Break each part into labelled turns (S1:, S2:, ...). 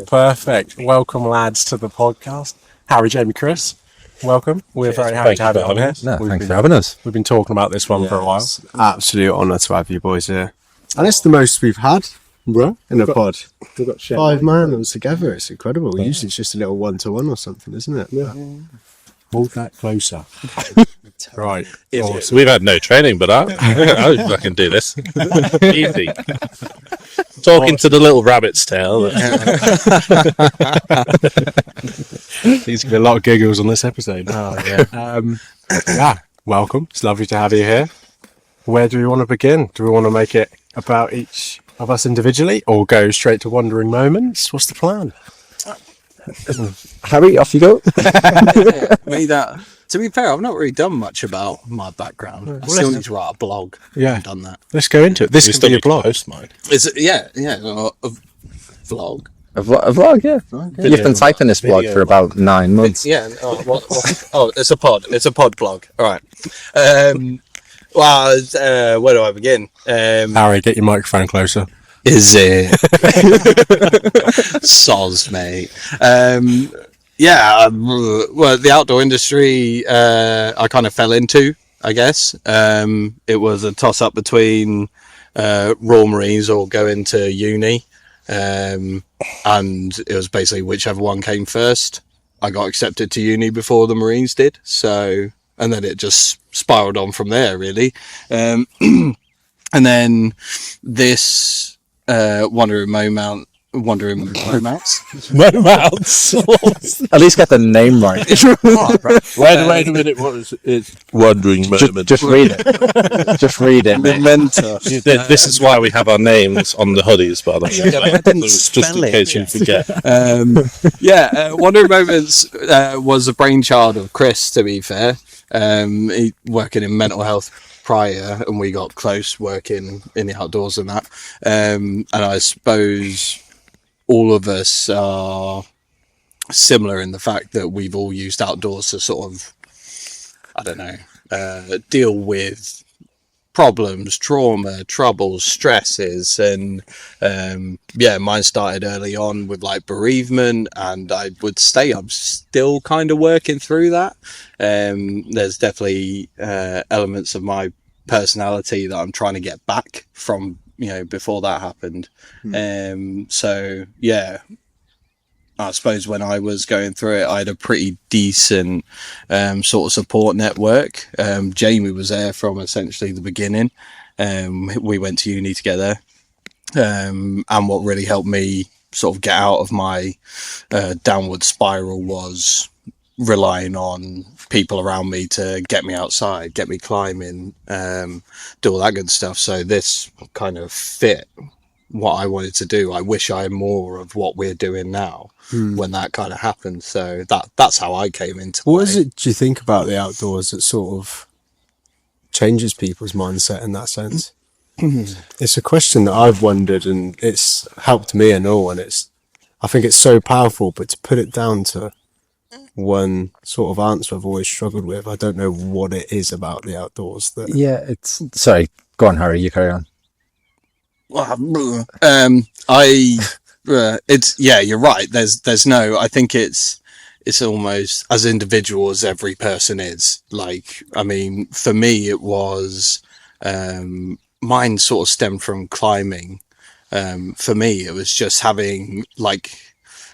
S1: Perfect. Welcome, lads, to the podcast. Harry, Jamie, Chris, welcome. We're very happy to have you on here.
S2: No, thanks for having us.
S1: We've been talking about this one for a while.
S3: Absolute honour to have you boys here. And it's the most we've had, bro, in a pod.
S1: We've got
S3: 5 man all together. It's incredible. Yeah. Usually it's just a little 1-to-1 or something, isn't it?
S1: Yeah. Hold that closer. Right.
S4: Awesome. We've had no training, but I can do this. Easy. Talking to the little rabbit's tail.
S1: There's going to be a lot of giggles on this episode. Oh, yeah. Welcome. It's lovely to have you here. Where do we want to begin? Do we want to make it about each of us individually or go straight to wandering moments? What's the plan?
S2: Harry, off you go.
S5: To be fair, I've not really done much about my background. I still need to write a blog.
S1: Yeah,
S5: I've done that.
S1: Let's go into it. This could be a blog.
S4: Post mine.
S5: Is it? Yeah, a vlog.
S2: A vlog, yeah.
S5: Okay.
S2: You've been typing this blog for about 9 months.
S5: It's a pod. It's a pod blog. All right. Where do I begin?
S1: Harry, get your microphone closer.
S5: Is it? Soz, mate. Well, the outdoor industry, I kind of fell into, I guess. It was a toss up between Royal Marines or going to uni. And it was basically whichever one came first. I got accepted to uni before the Marines did. So, and then it just spiraled on from there, really. And then this Wandering Mounts.
S4: At
S2: least get the name right.
S4: Wait a minute. What is it? Wandering Moment.
S2: Just read it. Just read it.
S5: Memento.
S4: This is why we have our names on the hoodies, by the way. Just in case you forget.
S5: Wandering Moments was a brainchild of Chris, to be fair. He working in mental health prior, and we got close working in the outdoors and that. And I suppose all of us are similar in the fact that we've all used outdoors to sort of, I don't know, deal with problems, trauma, troubles, stresses, and mine started early on with like bereavement, and I would say I'm still kind of working through that. There's definitely elements of my personality that I'm trying to get back from, before that happened. I suppose when I was going through it, I had a pretty decent sort of support network. Jamie was there from essentially the beginning. We went to uni together. And what really helped me sort of get out of my downward spiral was relying on people around me to get me outside, get me climbing, do all that good stuff. So this kind of fit what I wanted to do. I wish I had more of what we're doing now when that kind of happened. So that's how I came into
S3: What is it, do you think, about the outdoors that sort of changes people's mindset in that sense? It's a question that I've wondered, and it's helped me and all, and I think it's so powerful, but to put it down to one sort of answer I've always struggled with. I don't know what it is about the outdoors that...
S2: Yeah, sorry, go on, Harry, you carry on.
S5: You're right. There's no, I think it's almost as individual as every person is. Like, I mean, for me, it was, mine sort of stemmed from climbing. For me, it was just having like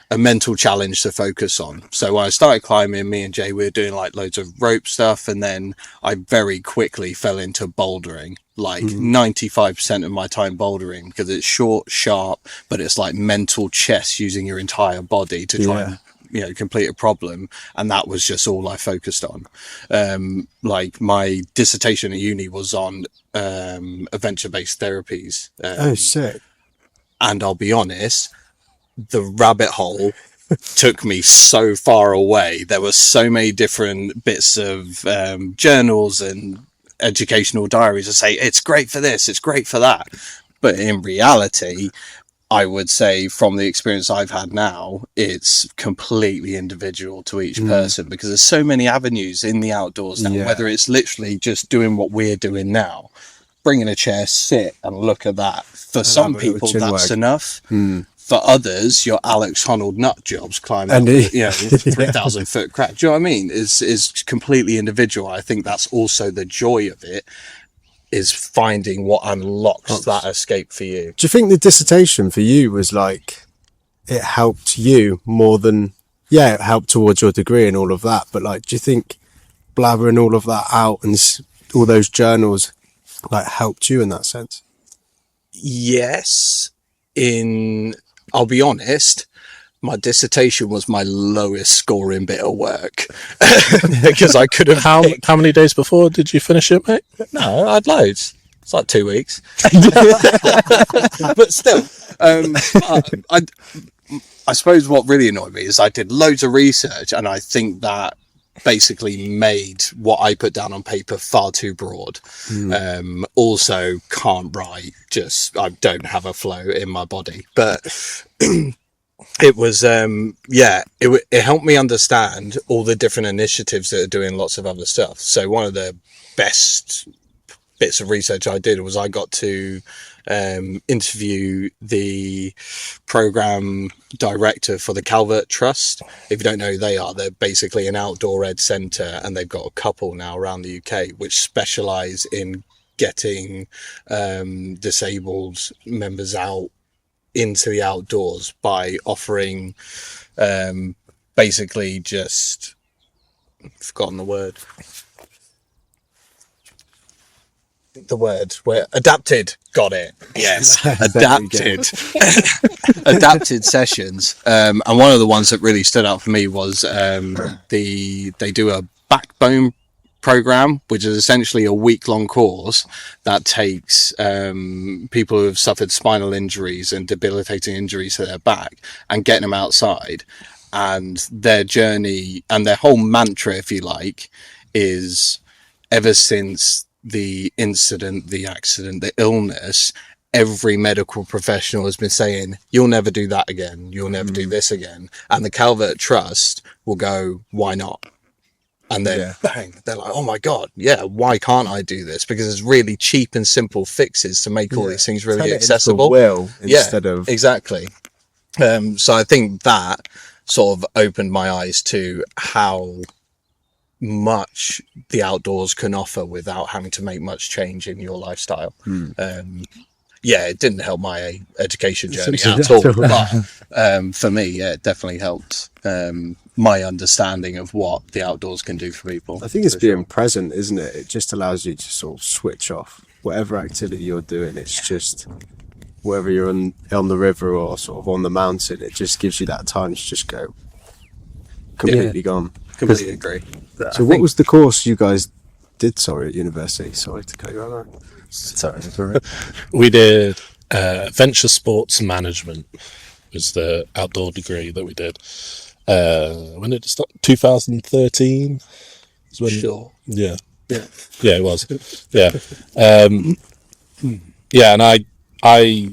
S5: a mental challenge to focus on. So when I started climbing, me and Jay, we were doing like loads of rope stuff, and then I very quickly fell into bouldering. Like 95% of my time bouldering, because it's short, sharp, but it's like mental chess using your entire body to try and complete a problem. And that was just all I focused on. Like my dissertation at uni was on adventure-based therapies.
S3: Sick.
S5: And I'll be honest, the rabbit hole took me so far away. There were so many different bits of journals and educational diaries that say it's great for this, it's great for that. But in reality, I would say from the experience I've had now, it's completely individual to each person, because there's so many avenues in the outdoors now, whether it's literally just doing what we're doing now, bring in a chair, sit and look at that. For some people, that's enough. for others, your Alex Honnold nut jobs climbing,
S3: And
S5: up, 3,000 foot crack. Do you know what I mean? Is completely individual. I think that's also the joy of it, is finding what unlocks that escape for you.
S3: Do you think the dissertation for you was like, it helped you more than, it helped towards your degree and all of that, but like, do you think blabbering all of that out and all those journals like helped you in that sense?
S5: Yes, I'll be honest, my dissertation was my lowest scoring bit of work because I could have.
S4: How many days before did you finish it, mate?
S5: No, I had loads. It's like 2 weeks, but still, I suppose what really annoyed me is I did loads of research, and I think that basically made what I put down on paper far too broad. Also can't write, I don't have a flow in my body, but it was it helped me understand all the different initiatives that are doing lots of other stuff. So one of the best bits of research I did was I got to interview the program director for the Calvert Trust. If you don't know who they are, they're basically an outdoor ed centre, and they've got a couple now around the UK which specialise in getting disabled members out into the outdoors by offering basically just I've forgotten the word where adapted, got it, yes. Adapted sessions, and one of the ones that really stood out for me was they do a backbone program, which is essentially a week-long course that takes people who have suffered spinal injuries and debilitating injuries to their back and getting them outside, and their journey and their whole mantra, if you like, is ever since the incident, the accident, the illness, every medical professional has been saying, you'll never do that again, you'll never do this again. And the Calvert Trust will go, why not? And then bang, they're like, oh my God, why can't I do this? Because it's really cheap and simple fixes to make all these things really accessible.
S3: Instead of
S5: exactly. So I think that sort of opened my eyes to how much the outdoors can offer without having to make much change in your lifestyle. It didn't help my education journey at all, but for me, it definitely helped my understanding of what the outdoors can do for people.
S3: I think it's being present, isn't it? It just allows you to sort of switch off whatever activity you're doing. It's just whether you're on the river or sort of on the mountain, it just gives you that time to just go completely gone.
S5: Completely agree.
S3: So what was the course you guys did, at university? Sorry to cut you out there.
S2: Sorry.
S4: We did Venture Sports Management was the outdoor degree that we did. When did it start? 2013?
S5: Sure.
S4: Yeah, it was. And I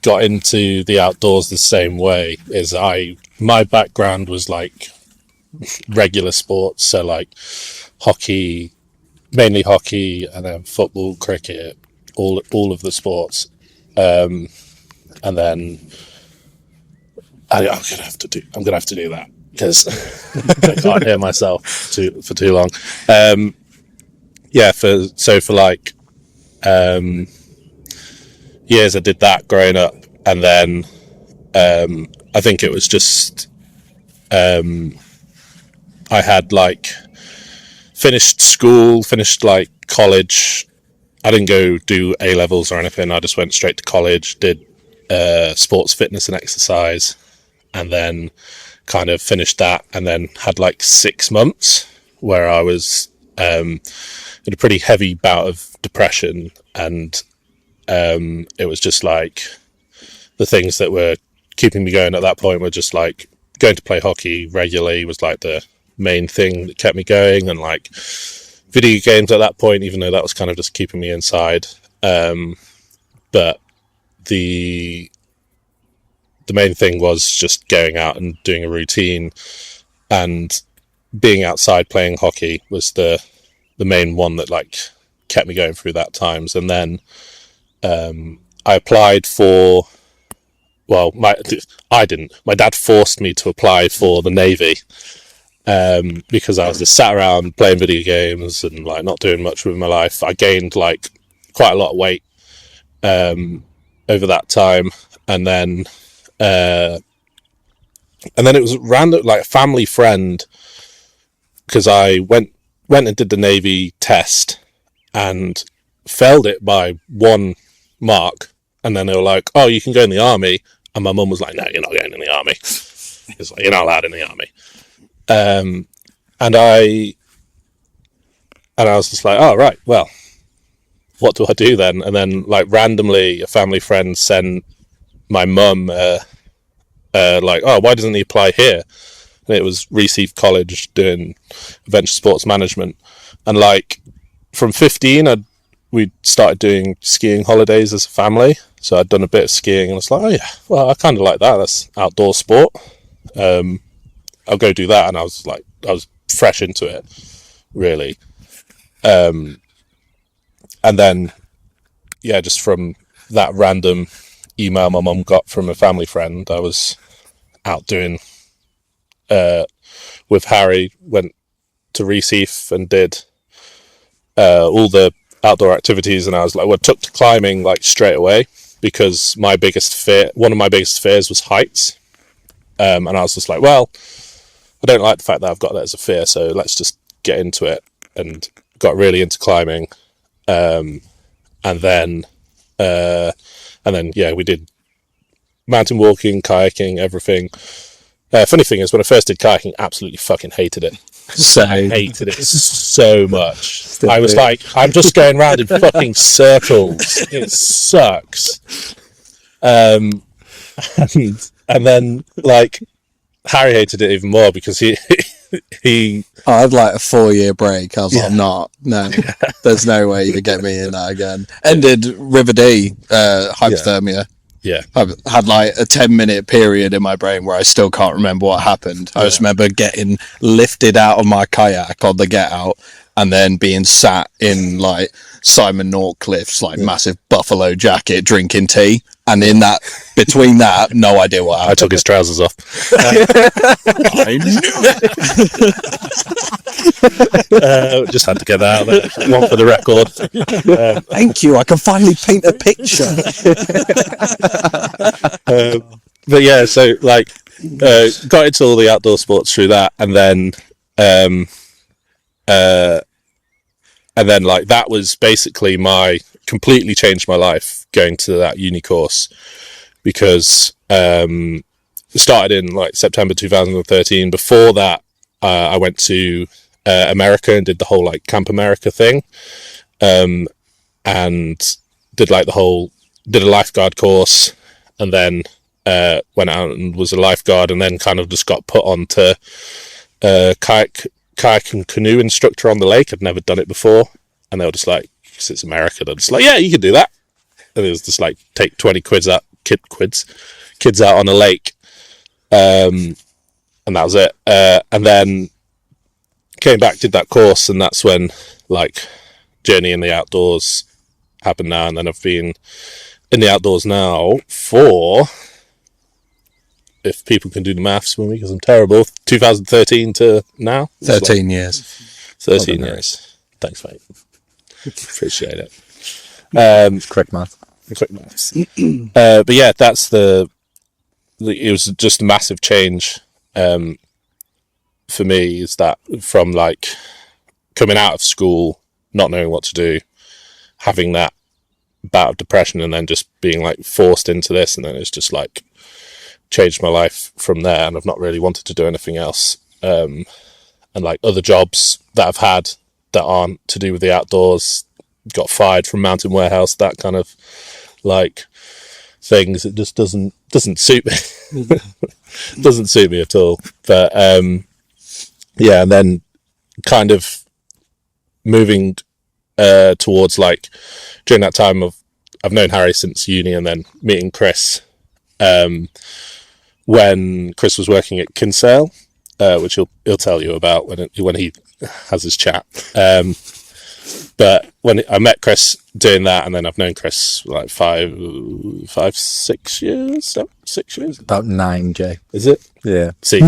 S4: got into the outdoors the same way. My background was like regular sports, so like hockey, mainly hockey, and then football, cricket, all of the sports, and then I'm gonna have to do that because I can't hear myself for too long. For like years I did that growing up, and then I think it was just I had like finished school, finished like college. I didn't go do A-levels or anything. I just went straight to college, did sports, fitness and exercise, and then kind of finished that, and then had like 6 months where I was in a pretty heavy bout of depression, and it was just like the things that were keeping me going at that point were just like going to play hockey regularly was like the main thing that kept me going, and like video games at that point, even though that was kind of just keeping me inside. But the main thing was just going out and doing a routine, and being outside playing hockey was the main one that like kept me going through that times. And then I applied for I didn't. My dad forced me to apply for the Navy because I was just sat around playing video games and like not doing much with my life. I gained like quite a lot of weight over that time, and then it was random, like a family friend, because I went and did the Navy test and failed it by 1 mark, and then they were like, "Oh, you can go in the army," and my mum was like, "No, you're not going in the army." It's like, "You're not allowed in the army." And I was just like, "Oh, right, well, what do I do then?" And then like randomly a family friend sent my mum like, "Oh, why doesn't he apply here?" And it was Recife College doing adventure sports management. And like from 15 we started doing skiing holidays as a family, so I'd done a bit of skiing, and I was like, "Oh yeah, well, I kind of like that, that's outdoor sport, I'll go do that." And I was fresh into it, really. And then yeah, just from that random email my mum got from a family friend, I was out doing with Harry, went to Recife and did all the outdoor activities, and I was like, well, took to climbing like straight away, because one of my biggest fears was heights, and I was just like, well, I don't like the fact that I've got that as a fear, so let's just get into it, and got really into climbing, and then yeah, we did mountain walking, kayaking, everything. Funny thing is, when I first did kayaking, absolutely fucking hated it. I hated it so much. I was like, I'm just going round in fucking circles. It sucks. And then like Harry hated it even more, because he
S5: I had like a 4-year break. I was like, no, there's no way you could get me in that again. Ended River D, hypothermia.
S4: Yeah.
S5: I've had like a 10-minute period in my brain where I still can't remember what happened. I just remember getting lifted out of my kayak on the get out, and then being sat in like Simon Norcliffe's like massive buffalo jacket drinking tea. And in that, between that, no idea what happened.
S4: I took his trousers off.
S5: I knew it.
S4: Just had to get that out there. One for the record.
S5: Thank you. I can finally paint a picture.
S4: But yeah, so like got into all the outdoor sports through that, and then like that was basically completely changed my life, going to that uni course, because it started in like September 2013. Before that, I went to America and did the whole like Camp America thing, and did like did a lifeguard course, and then went out and was a lifeguard, and then kind of just got put onto kayak and canoe instructor on the lake. I'd never done it before, and they were just like, because it's America, they're just like, yeah, you can do that. And it was just like, take 20 kids out on a lake, and that was it. And then came back, did that course, and that's when like journey in the outdoors happened now. And then I've been in the outdoors now for, if people can do the maths for me, because I'm terrible, 2013 to now.
S5: 13 years.
S4: 13 years. Thanks, mate. Appreciate it.
S2: Quick math.
S4: Quick maths. But yeah, that's it was just a massive change for me, is that from like coming out of school, not knowing what to do, having that bout of depression, and then just being like forced into this, and then it's just like changed my life from there, and I've not really wanted to do anything else. And like other jobs that I've had that aren't to do with the outdoors, got fired from Mountain Warehouse, that kind of like things, it just doesn't suit me. Doesn't suit me at all. But yeah, and then kind of moving towards like during that time I've known Harry since uni, and then meeting Chris when Chris was working at Kinsale, which he'll tell you about when he has his chat. But when I met Chris doing that, and then I've known Chris like 6 years. 6 years.
S2: About 9, Jay.
S4: Is it?
S2: Yeah.
S4: See,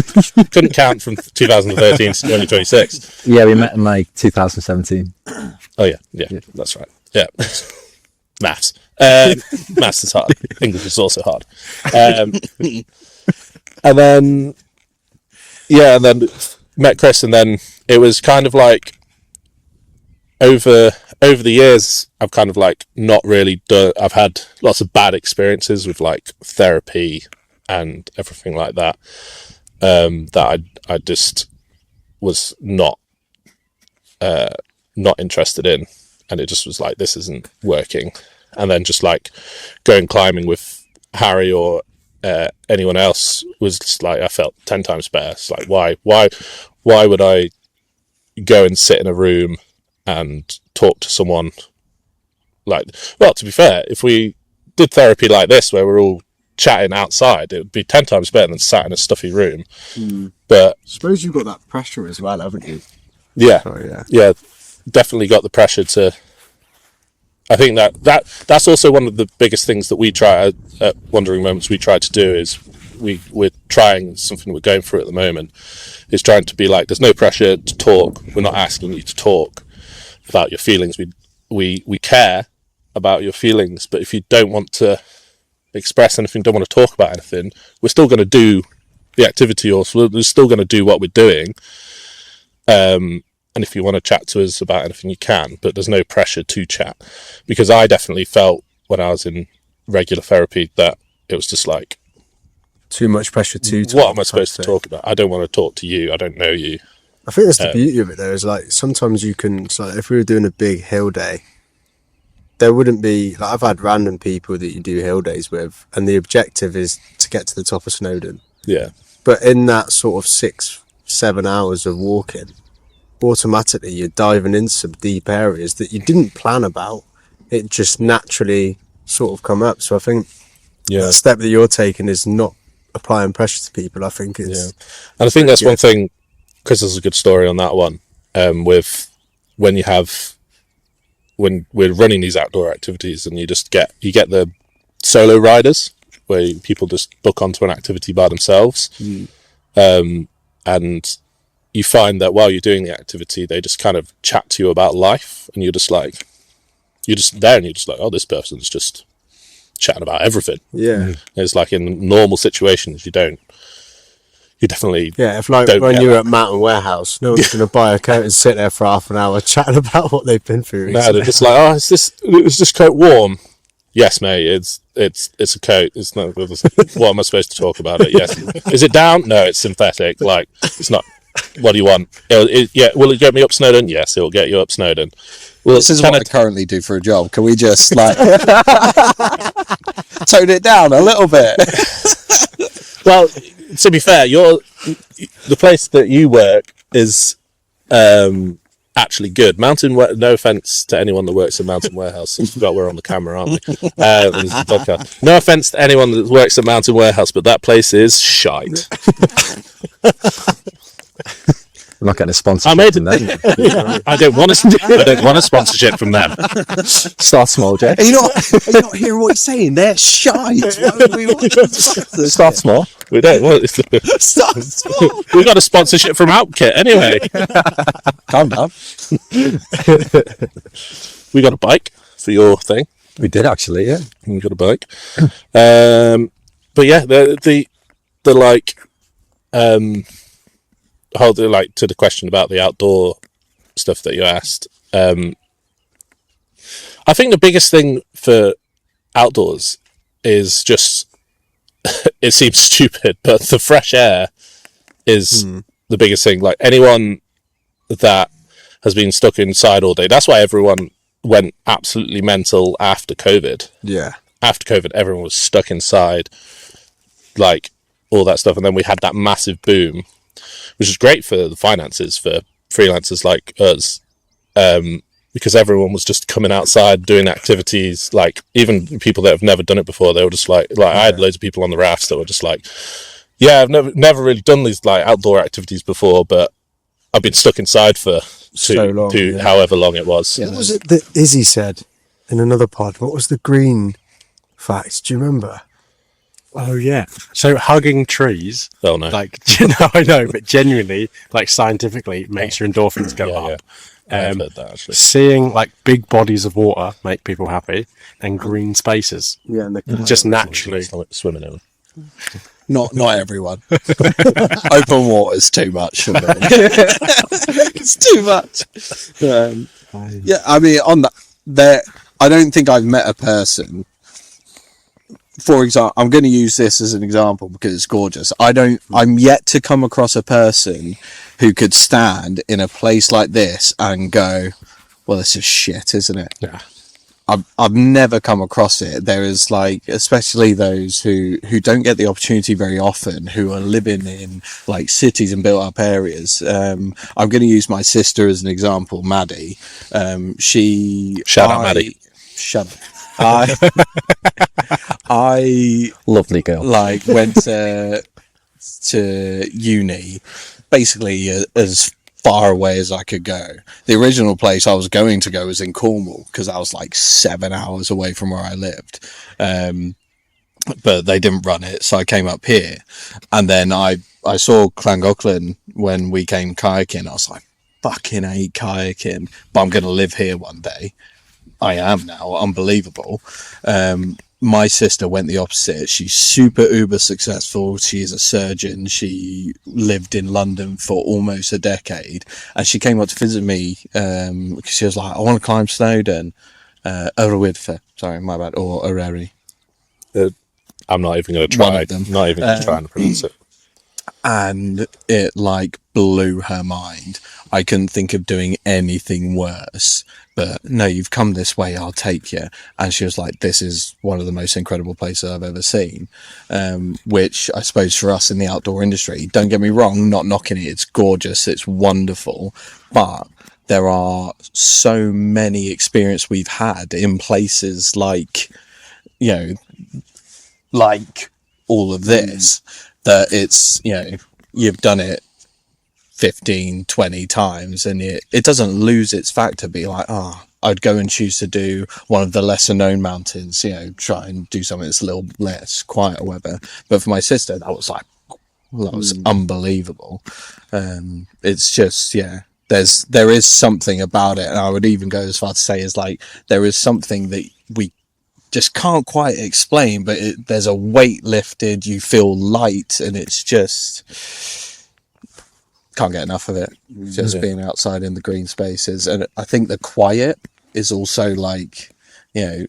S4: couldn't count from 2013 to 2026.
S2: Yeah, we met in like 2017.
S4: Oh yeah, that's right. Yeah, maths. Maths is hard. English is also hard. And then met Chris, and then it was kind of like over the years, I've kind of like not really done. I've had lots of bad experiences with like therapy and everything like that. That I just was not interested in, and it just was like, this isn't working. And then just like going climbing with Harry or anyone else was just like, I felt 10 times better. It's like, why would I go and sit in a room and talk to someone like, well, to be fair, if we did therapy like this, where we're all chatting outside, it would be 10 times better than sat in a stuffy room. But
S3: I suppose you've got that pressure as well, haven't you?
S4: Yeah.
S3: Oh,
S4: Yeah, definitely got the pressure to. I think that's also one of the biggest things that we try at Wandering Moments. We try to do is we're trying something we're going through at the moment is trying to be like, there's no pressure to talk. We're not asking you to talk about your feelings. We care about your feelings, but if you don't want to express anything, don't want to talk about anything, we're still going to do the activity, or we're still going to do what we're doing. And if you want to chat to us about anything, you can, but there's no pressure to chat. Because I definitely felt when I was in regular therapy that it was just like,
S3: too much pressure to talk.
S4: What am I supposed to talk about? I don't want to talk to you. I don't know you.
S3: I think that's the beauty of it, though, is like sometimes you can, it's like if we were doing a big hill day, there wouldn't be, like, I've had random people that you do hill days with, and the objective is to get to the top of Snowdon.
S4: Yeah.
S3: But in that sort of 6-7 hours of walking, automatically you're diving into some deep areas that you didn't plan about. It just naturally sort of come up. So I think the step that you're taking is not applying pressure to people. I think it's
S4: and I think that's one thing. Chris has a good story on that one. With when we're running these outdoor activities, and you get the solo riders where people just book onto an activity by themselves, and you find that while you're doing the activity, they just kind of chat to you about life, and you're just there, and you're just like, oh, this person's just chatting about everything.
S3: Yeah.
S4: It's like in normal situations, you definitely
S3: if like when you're at Mountain Warehouse, no one's going to buy a coat and sit there for half an hour chatting about what they've been through.
S4: No, they're just like, oh, is this coat warm? Yes, mate, it's a coat. It's not. What am I supposed to talk about it? Yes. Is it down? No, it's synthetic. Like, it's not. What do you want? Will it get me up Snowdon? Yes, it will get you up Snowdon. Well,
S5: this is what I currently do for a job. Can we just like tone it down a little bit?
S4: Well, to be fair, the place that you work is actually good. No offense to anyone that works at Mountain Warehouse. I forgot we're on the camera, aren't we? This is the podcast. No offense to anyone that works at Mountain Warehouse, but that place is shite.
S2: I'm not getting a sponsorship.
S4: I made
S2: from them.
S4: I don't want a sponsorship from them.
S2: Start small, Jay.
S5: Are you not hearing what he's saying? They're shite.
S2: Start small.
S4: We don't want.
S5: Start small.
S4: We got a sponsorship from Outkit anyway.
S5: Calm down.
S4: We got a bike for your thing.
S2: We did actually, yeah.
S4: We got a bike. But yeah, the like. To the question about the outdoor stuff that you asked, I think the biggest thing for outdoors is just, it seems stupid, but the fresh air is the biggest thing. Like, anyone that has been stuck inside all day, that's why everyone went absolutely mental after COVID.
S3: Yeah.
S4: After COVID, everyone was stuck inside, like, all that stuff. And then we had that massive boom, which is great for the finances for freelancers like us, because everyone was just coming outside doing activities. Like, even people that have never done it before, they were just like I had loads of people on the rafts that were just like, yeah, I've never really done these like outdoor activities before, but I've been stuck inside for
S3: so long.
S4: to
S3: Yeah.
S4: however long it was.
S3: What was it that Izzy said in another pod? What was the green fact? Do you remember?
S1: Oh yeah. So hugging trees,
S4: Oh no.
S1: like I know, but genuinely, like scientifically, makes your endorphins go
S4: Yeah,
S1: up.
S4: I've heard that actually.
S1: Seeing like big bodies of water make people happy, and green spaces
S3: Yeah, and
S1: just naturally.
S4: Swimming in.
S5: Not everyone. Open water's too much for me. It's too much. Yeah, I mean, on that, I don't think I've met a person. For example, I'm going to use this as an example because it's gorgeous. I'm yet to come across a person who could stand in a place like this and go, well, this is shit, isn't it?
S1: Yeah.
S5: I've never come across it. There is like, especially those who don't get the opportunity very often, who are living in like cities and built up areas. I'm going to use my sister as an example, Maddie.
S4: Shout out, Maddie.
S5: Shut up. I
S2: Lovely girl.
S5: like went to uni basically as far away as I could go. The original place I was going to go was in Cornwall because I was like 7 hours away from where I lived. But they didn't run it, so I came up here. And then I saw Llangollen when we came kayaking. I was like, fucking hate kayaking, but I'm going to live here one day. I am now. Unbelievable. My sister went the opposite. She's super uber successful. She is a surgeon. She lived in London for almost a decade, and she came up to visit me because she was like, I want to climb Snowdon. Sorry, my bad. Or Oreri.
S4: I'm not even going to try.
S5: One of them.
S4: Not even going to try and pronounce it.
S5: And it like blew her mind. I couldn't think of doing anything worse. But no, you've come this way, I'll take you. And she was like, this is one of the most incredible places I've ever seen. Which I suppose for us in the outdoor industry, don't get me wrong, not knocking it, it's gorgeous, it's wonderful. But there are so many experiences we've had in places like, you know, like all of this, that it's, you know, you've done it 15, 20 times and it doesn't lose its fact to be like, I'd go and choose to do one of the lesser known mountains, you know, try and do something that's a little less quiet or whatever. But for my sister, that was like, that was unbelievable. It's just, yeah, there is something about it. And I would even go as far to say is like, there is something that we just can't quite explain, but there's a weight lifted, you feel light, and it's just can't get enough of it. Just being outside in the green spaces. And I think the quiet is also like, you know,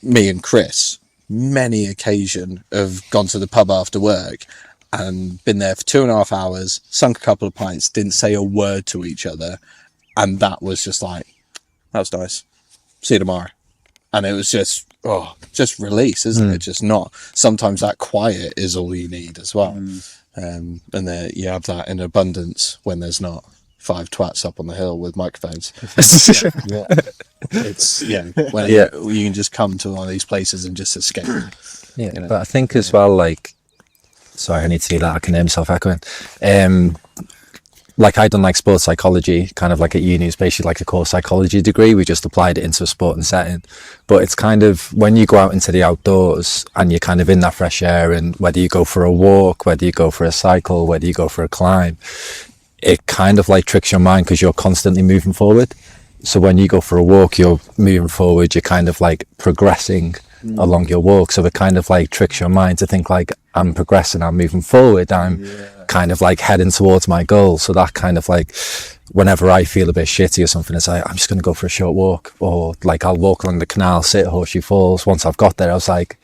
S5: me and Chris, many occasion have gone to the pub after work and been there for 2.5 hours, sunk a couple of pints, didn't say a word to each other, and that was just like, that was nice, see you tomorrow. And it was just release, isn't it? Just not. Sometimes that quiet is all you need as well. And then you have that in abundance when there's not 5 twats up on the hill with microphones. It's, when you can just come to one of these places and just escape.
S2: Yeah, you know? But I think as well, like, sorry, I need to see that. I can hear myself echoing. Like I done like sports psychology, kind of like at uni. It's basically like a core psychology degree. We just applied it into a sport and setting. But it's kind of when you go out into the outdoors and you're kind of in that fresh air, and whether you go for a walk, whether you go for a cycle, whether you go for a climb, it kind of like tricks your mind because you're constantly moving forward. So when you go for a walk, you're moving forward, you're kind of like progressing along your walk. So it kind of like tricks your mind to think like, I'm progressing, I'm moving forward, I'm kind of like heading towards my goal. So that kind of like, whenever I feel a bit shitty or something, it's like, I'm just going to go for a short walk, or like I'll walk along the canal, sit at Horseshoe Falls. Once I've got there, I was like,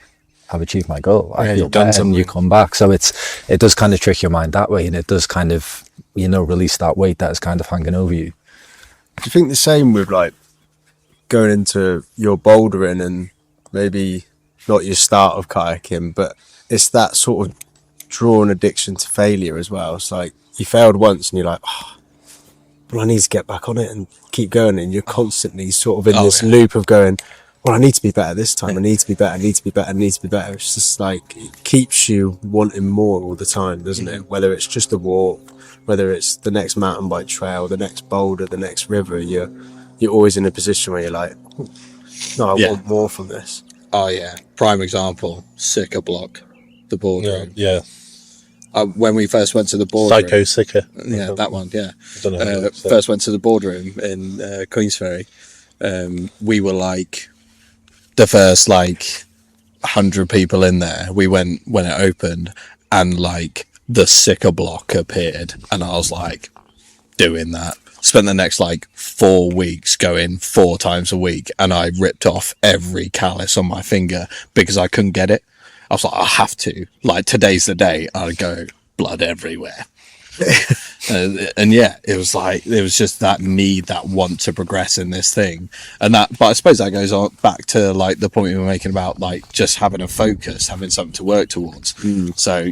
S2: I've achieved my goal. I feel better, and you come back. So it does kind of trick your mind that way, and it does kind of, you know, release that weight that is kind of hanging over you.
S3: Do you think the same with like going into your bouldering and maybe not your start of kayaking, but it's that sort of drawn addiction to failure as well? It's like you failed once and you're like, well, I need to get back on it and keep going, and you're constantly sort of in this loop of going, well, I need to be better this time. I need to be better. I need to be better. I need to be better. It's just like, it keeps you wanting more all the time, doesn't it? Whether it's just a walk, whether it's the next mountain bike trail, the next boulder, the next river, you're always in a position where you're like, no, I want more from this.
S5: Oh yeah, prime example, Sicker Block, the boardroom.
S4: Yeah.
S5: When we first went to the boardroom,
S4: Psycho Sicker.
S5: Yeah, that one. Yeah,
S4: I don't know
S5: first went to the boardroom in Queensferry. We were like the first 100 people in there. We went when it opened, and like the Sicker Block appeared, and I was like doing that. Spent the next 4 weeks going 4 times a week, and I ripped off every callus on my finger because I couldn't get it. I was like, I have to. Today's the day. I'd go blood everywhere. And yeah, it was just that need, that want to progress in this thing. But I suppose that goes on back to the point we were making about just having a focus, having something to work towards. So,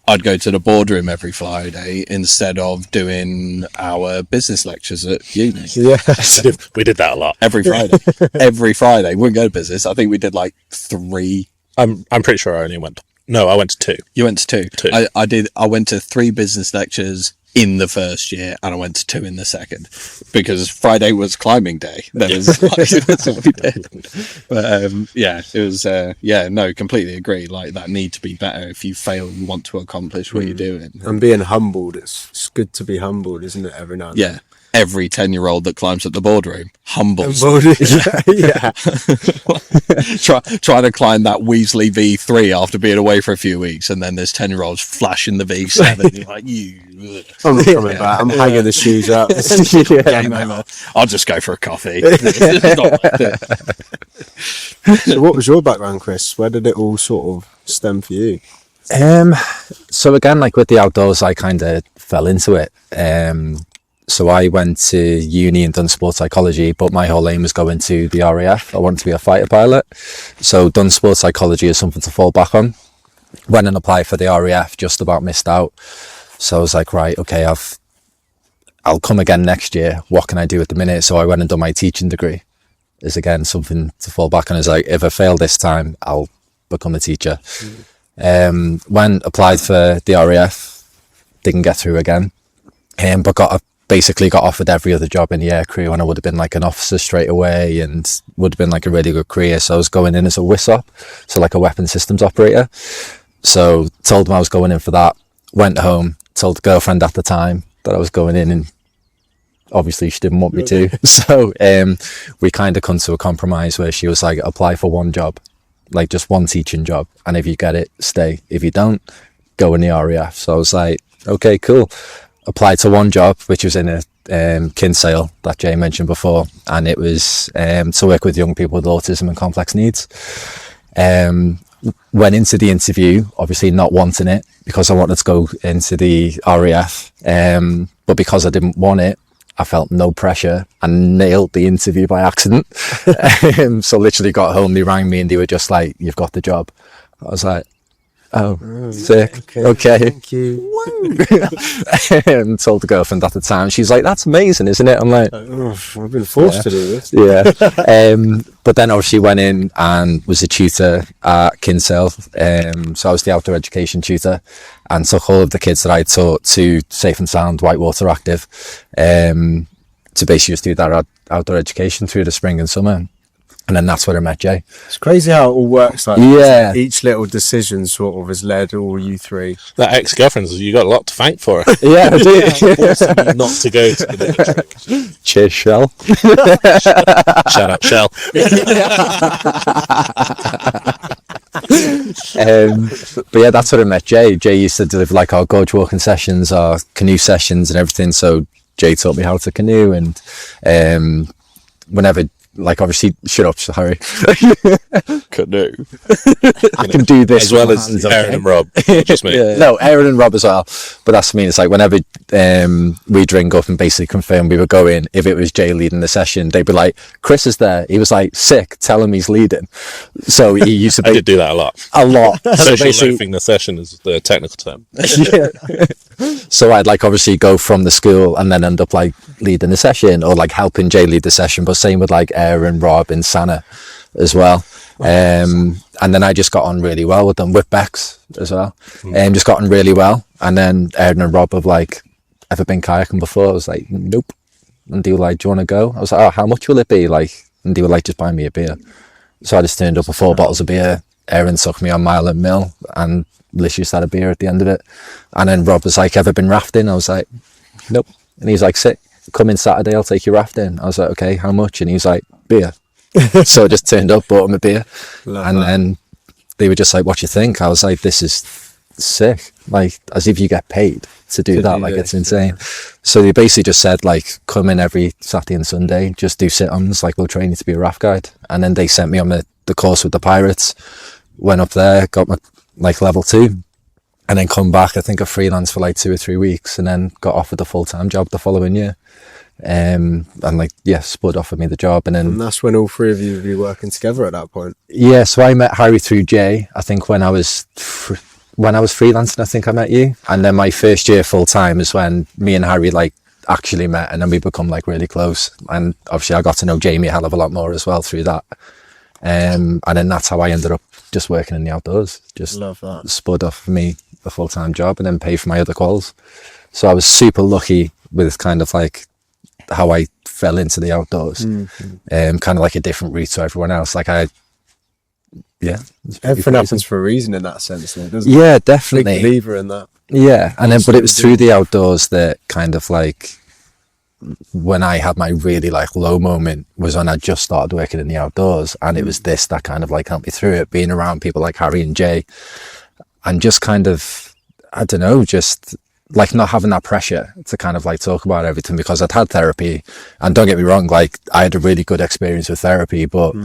S5: I'd go to the boardroom every Friday instead of doing our business lectures at uni.
S3: Yeah.
S4: We did that a lot.
S5: Every Friday. Every Friday. We wouldn't go to business. I think we did 3.
S4: I'm pretty sure I only went. No, I went to 2.
S5: You went to 2.
S4: 2.
S5: I went to 3 business lectures in the first year, and I went to 2 in the second, because Friday was climbing day. That's what we did. But it was completely agree. That need to be better. If you fail, you want to accomplish what you're doing.
S3: And being humbled, it's good to be humbled, isn't it? Every now and then.
S5: Yeah. Every 10-year-old that climbs at the boardroom humbles.
S3: Yeah.
S5: Trying to climb that Weasley V3 after being away for a few weeks, and then there's 10-year-olds flashing the V7. You're like,
S3: I'm not coming back. I'm hanging the shoes up.
S5: Game over. I'll just go for a coffee.
S3: So what was your background, Chris? Where did it all sort of stem for you?
S2: So again, with the outdoors, I kind of fell into it. So I went to uni and done sports psychology, but my whole aim was going to the RAF. I wanted to be a fighter pilot. So done sports psychology as something to fall back on. Went and applied for the RAF, just about missed out. So I was like, right, okay, I'll come again next year. What can I do at the minute? So I went and done my teaching degree. Is again something to fall back on. Is if I fail this time, I'll become a teacher. Went, applied for the RAF, didn't get through again. But basically got offered every other job in the air crew, and I would have been an officer straight away, and would have been a really good career. So I was going in as a WISOP, so a weapon systems operator. So told them I was going in for that, went home, told the girlfriend at the time that I was going in, and obviously she didn't want me to. So we kind of come to a compromise where she was like, apply for one job, just one teaching job, and if you get it, stay. If you don't, go in the RAF. So I was like, okay, cool. Applied to one job, which was in a Kinsale that Jay mentioned before, and it was to work with young people with autism and complex needs. Went into the interview, obviously not wanting it, because I wanted to go into the RAF, but because I didn't want it, I felt no pressure and nailed the interview by accident. So literally got home, they rang me and they were just like, you've got the job. I was like, oh, sick. Okay.
S3: Thank you.
S2: And told the girlfriend at the time. She's like, that's amazing, isn't it? I'm like,
S3: I've been forced to do this.
S2: Yeah. But then obviously went in and was a tutor at Kinsale. So I was the outdoor education tutor, and took all of the kids that I taught to Safe and Sound Whitewater Active, to basically just do that outdoor education through the spring and summer. And then that's where I met Jay.
S3: It's crazy how it all works.
S2: Yeah.
S3: Each little decision sort of has led all you three.
S4: That ex-girlfriend, you got a lot to thank for her.
S2: Yeah, I do.
S4: Not to go to the trick.
S2: Cheers, Shell.
S4: Shout out, Shell.
S2: But yeah, that's where I met Jay. Jay used to deliver our gorge walking sessions, our canoe sessions and everything. So Jay taught me how to canoe, and whenever, obviously, shut up, sorry.
S5: Canoe.
S2: I can do this
S4: as well as Aaron and Rob. Just me.
S2: Yeah. No, Aaron and Rob as well. But that's what I mean. It's whenever we drink up and basically confirm we were going, if it was Jay leading the session, they'd be like, Chris is there. He was like, sick, tell him he's leading. So he used to
S4: I did do that a lot.
S2: A lot.
S4: Social loafing the session is the technical term.
S2: Yeah. So I'd obviously go from the school and then end up leading the session, or helping Jay lead the session. But same with Aaron, Rob and Sana. as well. And then I just got on really well with them, with Bex as well. Just got on really well. And then Aaron and Rob have like, ever been kayaking before? I was like, nope. And they were like, do you want to go? I was like, oh, how much will it be? Like, and they were like, just buy me a beer. So I just turned up with 4 bottles of beer. Aaron took me on Mile and Mill and literally just had a beer at the end of it. And then Rob was like, ever been rafting? I was like, nope. And he's like, sit, come in Saturday, I'll take you rafting. I was like, okay, how much? And he was like, beer. So I just turned up, bought him a beer. Then they were just like, what do you think? I was like, this is sick. Like, as if you get paid to do that. Like, it's insane. So they basically just said, like, come in every Saturday and Sunday, just do sit-ons, like, we'll train you to be a raft guide. And then they sent me on the course with the Pirates, went up there, got my, like, level 2, and then come back, I think I freelance for like 2 or 3 weeks, and then got offered a full-time job the following year. And like, yeah, Spud offered me the job, and then...
S3: And that's when all 3 of you would be working together at that point?
S2: Yeah, so I met Harry through Jay, I think when I was freelancing, I think I met you. And then my first year full-time is when me and Harry like actually met, and then we become like really close. And obviously I got to know Jamie a hell of a lot more as well through that. And then that's how I ended up just working in the outdoors. Just
S3: love that. Spud
S2: offered me a full-time job and then paid for my other quals. So I was super lucky with kind of like how I fell into the outdoors. Kind of like a different route to everyone else. Like
S3: everything happens for a reason in that sense, though, doesn't it?
S2: Yeah, definitely.
S3: Big believer in that.
S2: Yeah, and then but it was through the outdoors that kind of like when I had my really like low moment was when I just started working in the outdoors, and it was this that kind of like helped me through it, being around people like Harry and Jay, and just kind of, I don't know, just like not having that pressure to kind of like talk about everything, because I'd had therapy, and don't get me wrong, like I had a really good experience with therapy, but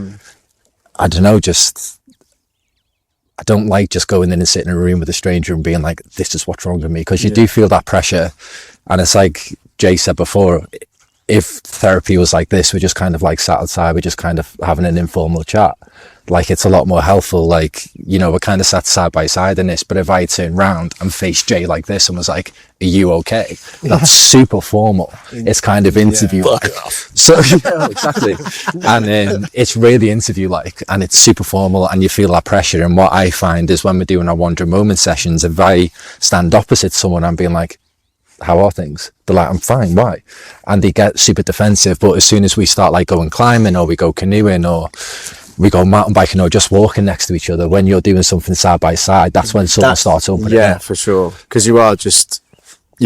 S2: I don't know, just I don't like just going in and sitting in a room with a stranger and being like, this is what's wrong with me, because you do feel that pressure. And it's like Jay said before, if therapy was like this, we're just kind of like sat outside, we're just kind of having an informal chat, like it's a lot more helpful. Like, you know, we're kind of sat side by side in this, but if I turned round and faced Jay like this and was like, are you okay? That's super formal. It's kind of interview like. So exactly. And it's really interview like, and it's super formal, and you feel that pressure. And what I find is when we're doing our Wandering Moment sessions, if I stand opposite someone, I'm being like, how are things? They're like, I'm fine, why? And they get super defensive. But as soon as we start like going climbing, or we go canoeing, or we go mountain biking, or just walking next to each other, when you're doing something side by side, that's when someone starts opening up.
S3: For sure, because you're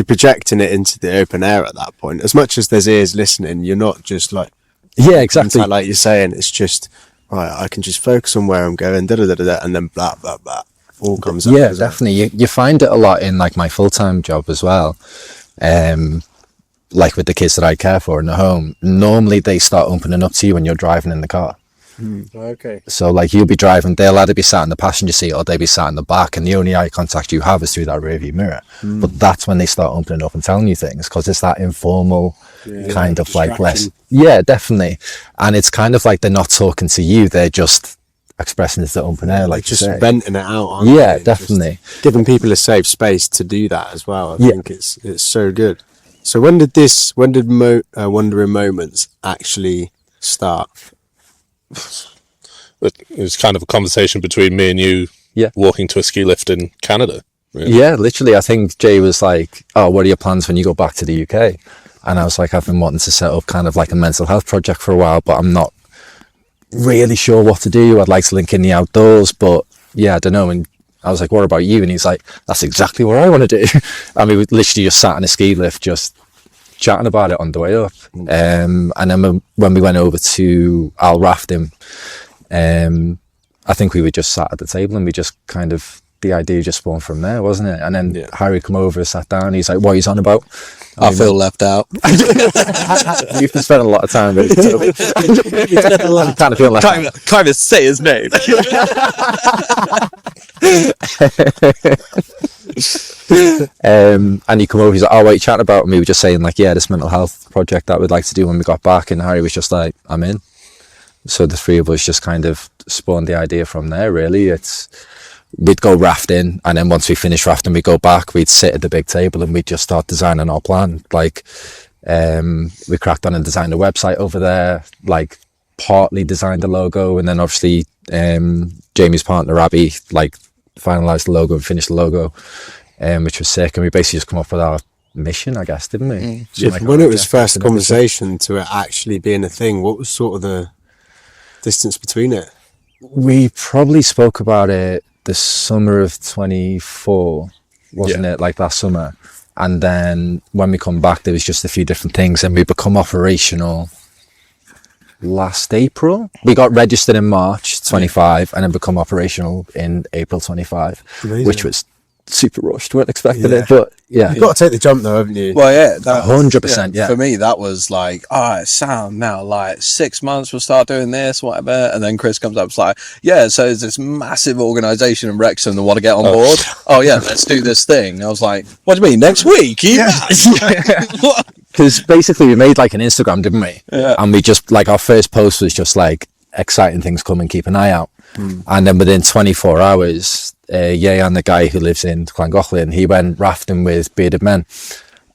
S3: projecting it into the open air at that point. As much as there's ears listening, you're not just like,
S2: yeah, exactly,
S3: like you're saying, it's just right, I can just focus on where I'm going, and then blah blah blah all comes up.
S2: Yeah, definitely. You find it a lot in like my full-time job as well. Like with the kids that I care for in the home, normally they start opening up to you when you're driving in the car.
S3: Okay.
S2: So like you'll be driving, they'll either be sat in the passenger seat or they'll be sat in the back, and the only eye contact you have is through that rearview mirror. But that's when they start opening up and telling you things, because it's that informal kind of like less. Yeah, definitely. And it's kind of like they're not talking to you, they're just expressing it to open air, like
S3: just venting it out. Aren't
S2: yeah,
S3: they?
S2: definitely.
S3: Just giving people a safe space to do that as well. I think it's so good. So when did Wandering Moments actually start?
S4: It was kind of a conversation between me and you walking to a ski lift in Canada. Really.
S2: Yeah, literally. I think Jay was like, oh, what are your plans when you go back to the UK? And I was like, I've been wanting to set up kind of like a mental health project for a while, but I'm not really sure what to do. I'd like to link in the outdoors, but yeah, I don't know. And I was like, what about you? And he's like, that's exactly what I want to do. I mean, we literally just sat in a ski lift, just chatting about it on the way up. And then when we went over to Al rafting, I think we were just sat at the table, and we just kind of, the idea just spawned from there, wasn't it? And then Harry come over, sat down, he's like, what are you on about?
S5: I feel left out.
S2: You've been spending a lot of time with it. Kind of feel left out.
S5: Can't even say his name.
S2: And he come over, he's like, oh, what are you chatting about? And we were just saying like, yeah, this mental health project that we'd like to do when we got back. And Harry was just like, I'm in. So the three of us just kind of spawned the idea from there, really. We'd go rafting, and then once we finished rafting, we'd go back, we'd sit at the big table, and we'd just start designing our plan. Like, we cracked on and designed a website over there. Like, partly designed the logo, and then obviously Jamie's partner Abby like finalized the logo and finished the logo, which was sick. And we basically just come up with our mission, I guess, didn't we?
S3: When it was first conversation to it actually being a thing, what was sort of the distance between it?
S2: We probably spoke about it the summer of 24, wasn't it? Like that summer. And then when we come back, there was just a few different things, and we become operational last April. We got registered in March 25 and then become operational in April 25.
S3: Amazing.
S2: Which was super rushed. Weren't expecting it, but yeah.
S3: You've got to take the jump though, haven't you?
S5: Well, yeah,
S2: 100%. Yeah.
S5: For me, that was like, all right, sound now, like 6 months we'll start doing this, whatever. And then Chris comes up, it's like, yeah, so there's this massive organisation in Wrexham that want to get on board. Oh yeah, let's do this thing. I was like, what do you mean, next week?
S2: Because basically we made like an Instagram, didn't we?
S5: Yeah.
S2: And we just like, our first post was just like, exciting things coming, keep an eye out. And then within 24 hours, and the guy who lives in Llangollen, he went rafting with Bearded Men,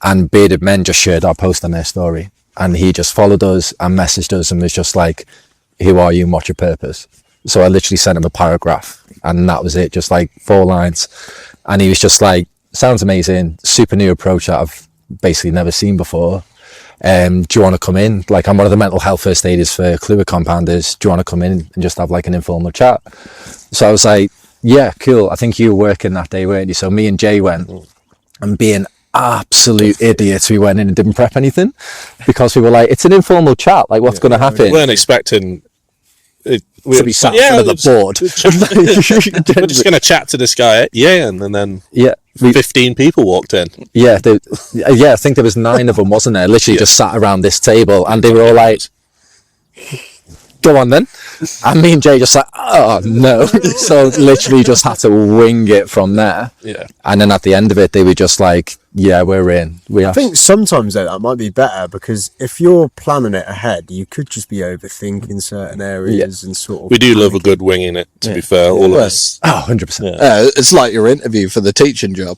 S2: and Bearded Men just shared our post on their story, and he just followed us and messaged us and was just like, who are you and what's your purpose? So I literally sent him a paragraph, and that was it, just like 4 lines. And he was just like, sounds amazing, super new approach that I've basically never seen before. Do you want to come in? Like, I'm one of the mental health first aiders for Kluwer Compounders. Do you want to come in and just have like an informal chat? So I was like, yeah, cool. I think you were working that day, weren't you? So me and Jay went, and being absolute idiots, we went in and didn't prep anything, because we were like, it's an informal chat. Like, what's going to happen?
S4: We weren't expecting it.
S2: To be sat in front of the board.
S4: We're just going to chat to this guy, and then 15 people walked in.
S2: I think there was 9 of them, wasn't there? Literally just sat around this table, and they were all like, go on then. And me and Jay just like, oh no. So literally just had to wing it from there.
S4: Yeah.
S2: And then at the end of it, they were just like, yeah, we're in.
S3: I think sometimes though, that might be better, because if you're planning it ahead, you could just be overthinking certain areas and sort of...
S4: We do love a good winging it, to be fair, all of us.
S2: Oh, 100%.
S5: It's like your interview for the teaching job.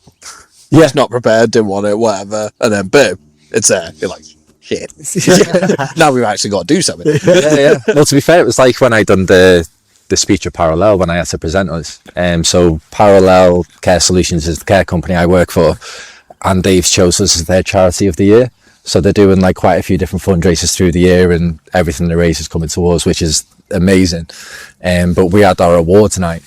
S2: Yeah.
S5: It's not prepared, didn't want it, whatever. And then boom, it's there. You're like, shit. Now we've actually got to do something.
S2: Yeah. Well, to be fair, it was like when I done the speech of Parallel, when I had to present us. So Parallel Care Solutions is the care company I work for, and they've chosen us as their charity of the year. So they're doing like quite a few different fundraisers through the year, and everything they raise is coming towards, which is amazing. But we had our awards night,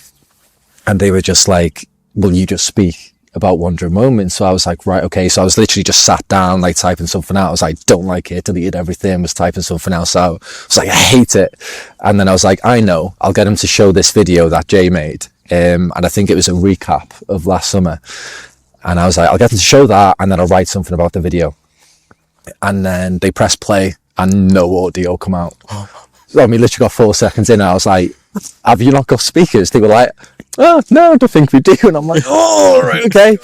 S2: and they were just like, will you just speak about Wondering Moments? So I was like, right, okay. So I was literally just sat down, like typing something out. I was like, don't like it, deleted everything, was typing something else out. I was like, I hate it. And then I was like, I know, I'll get him to show this video that Jay made. And I think it was a recap of last summer. And I was like, I'll get them to show that, and then I'll write something about the video. And then they press play, and no audio come out. So I mean, literally got 4 seconds in, and I was like, have you not got speakers? They were like, oh, no, I don't think we do. And I'm like, oh, right, okay.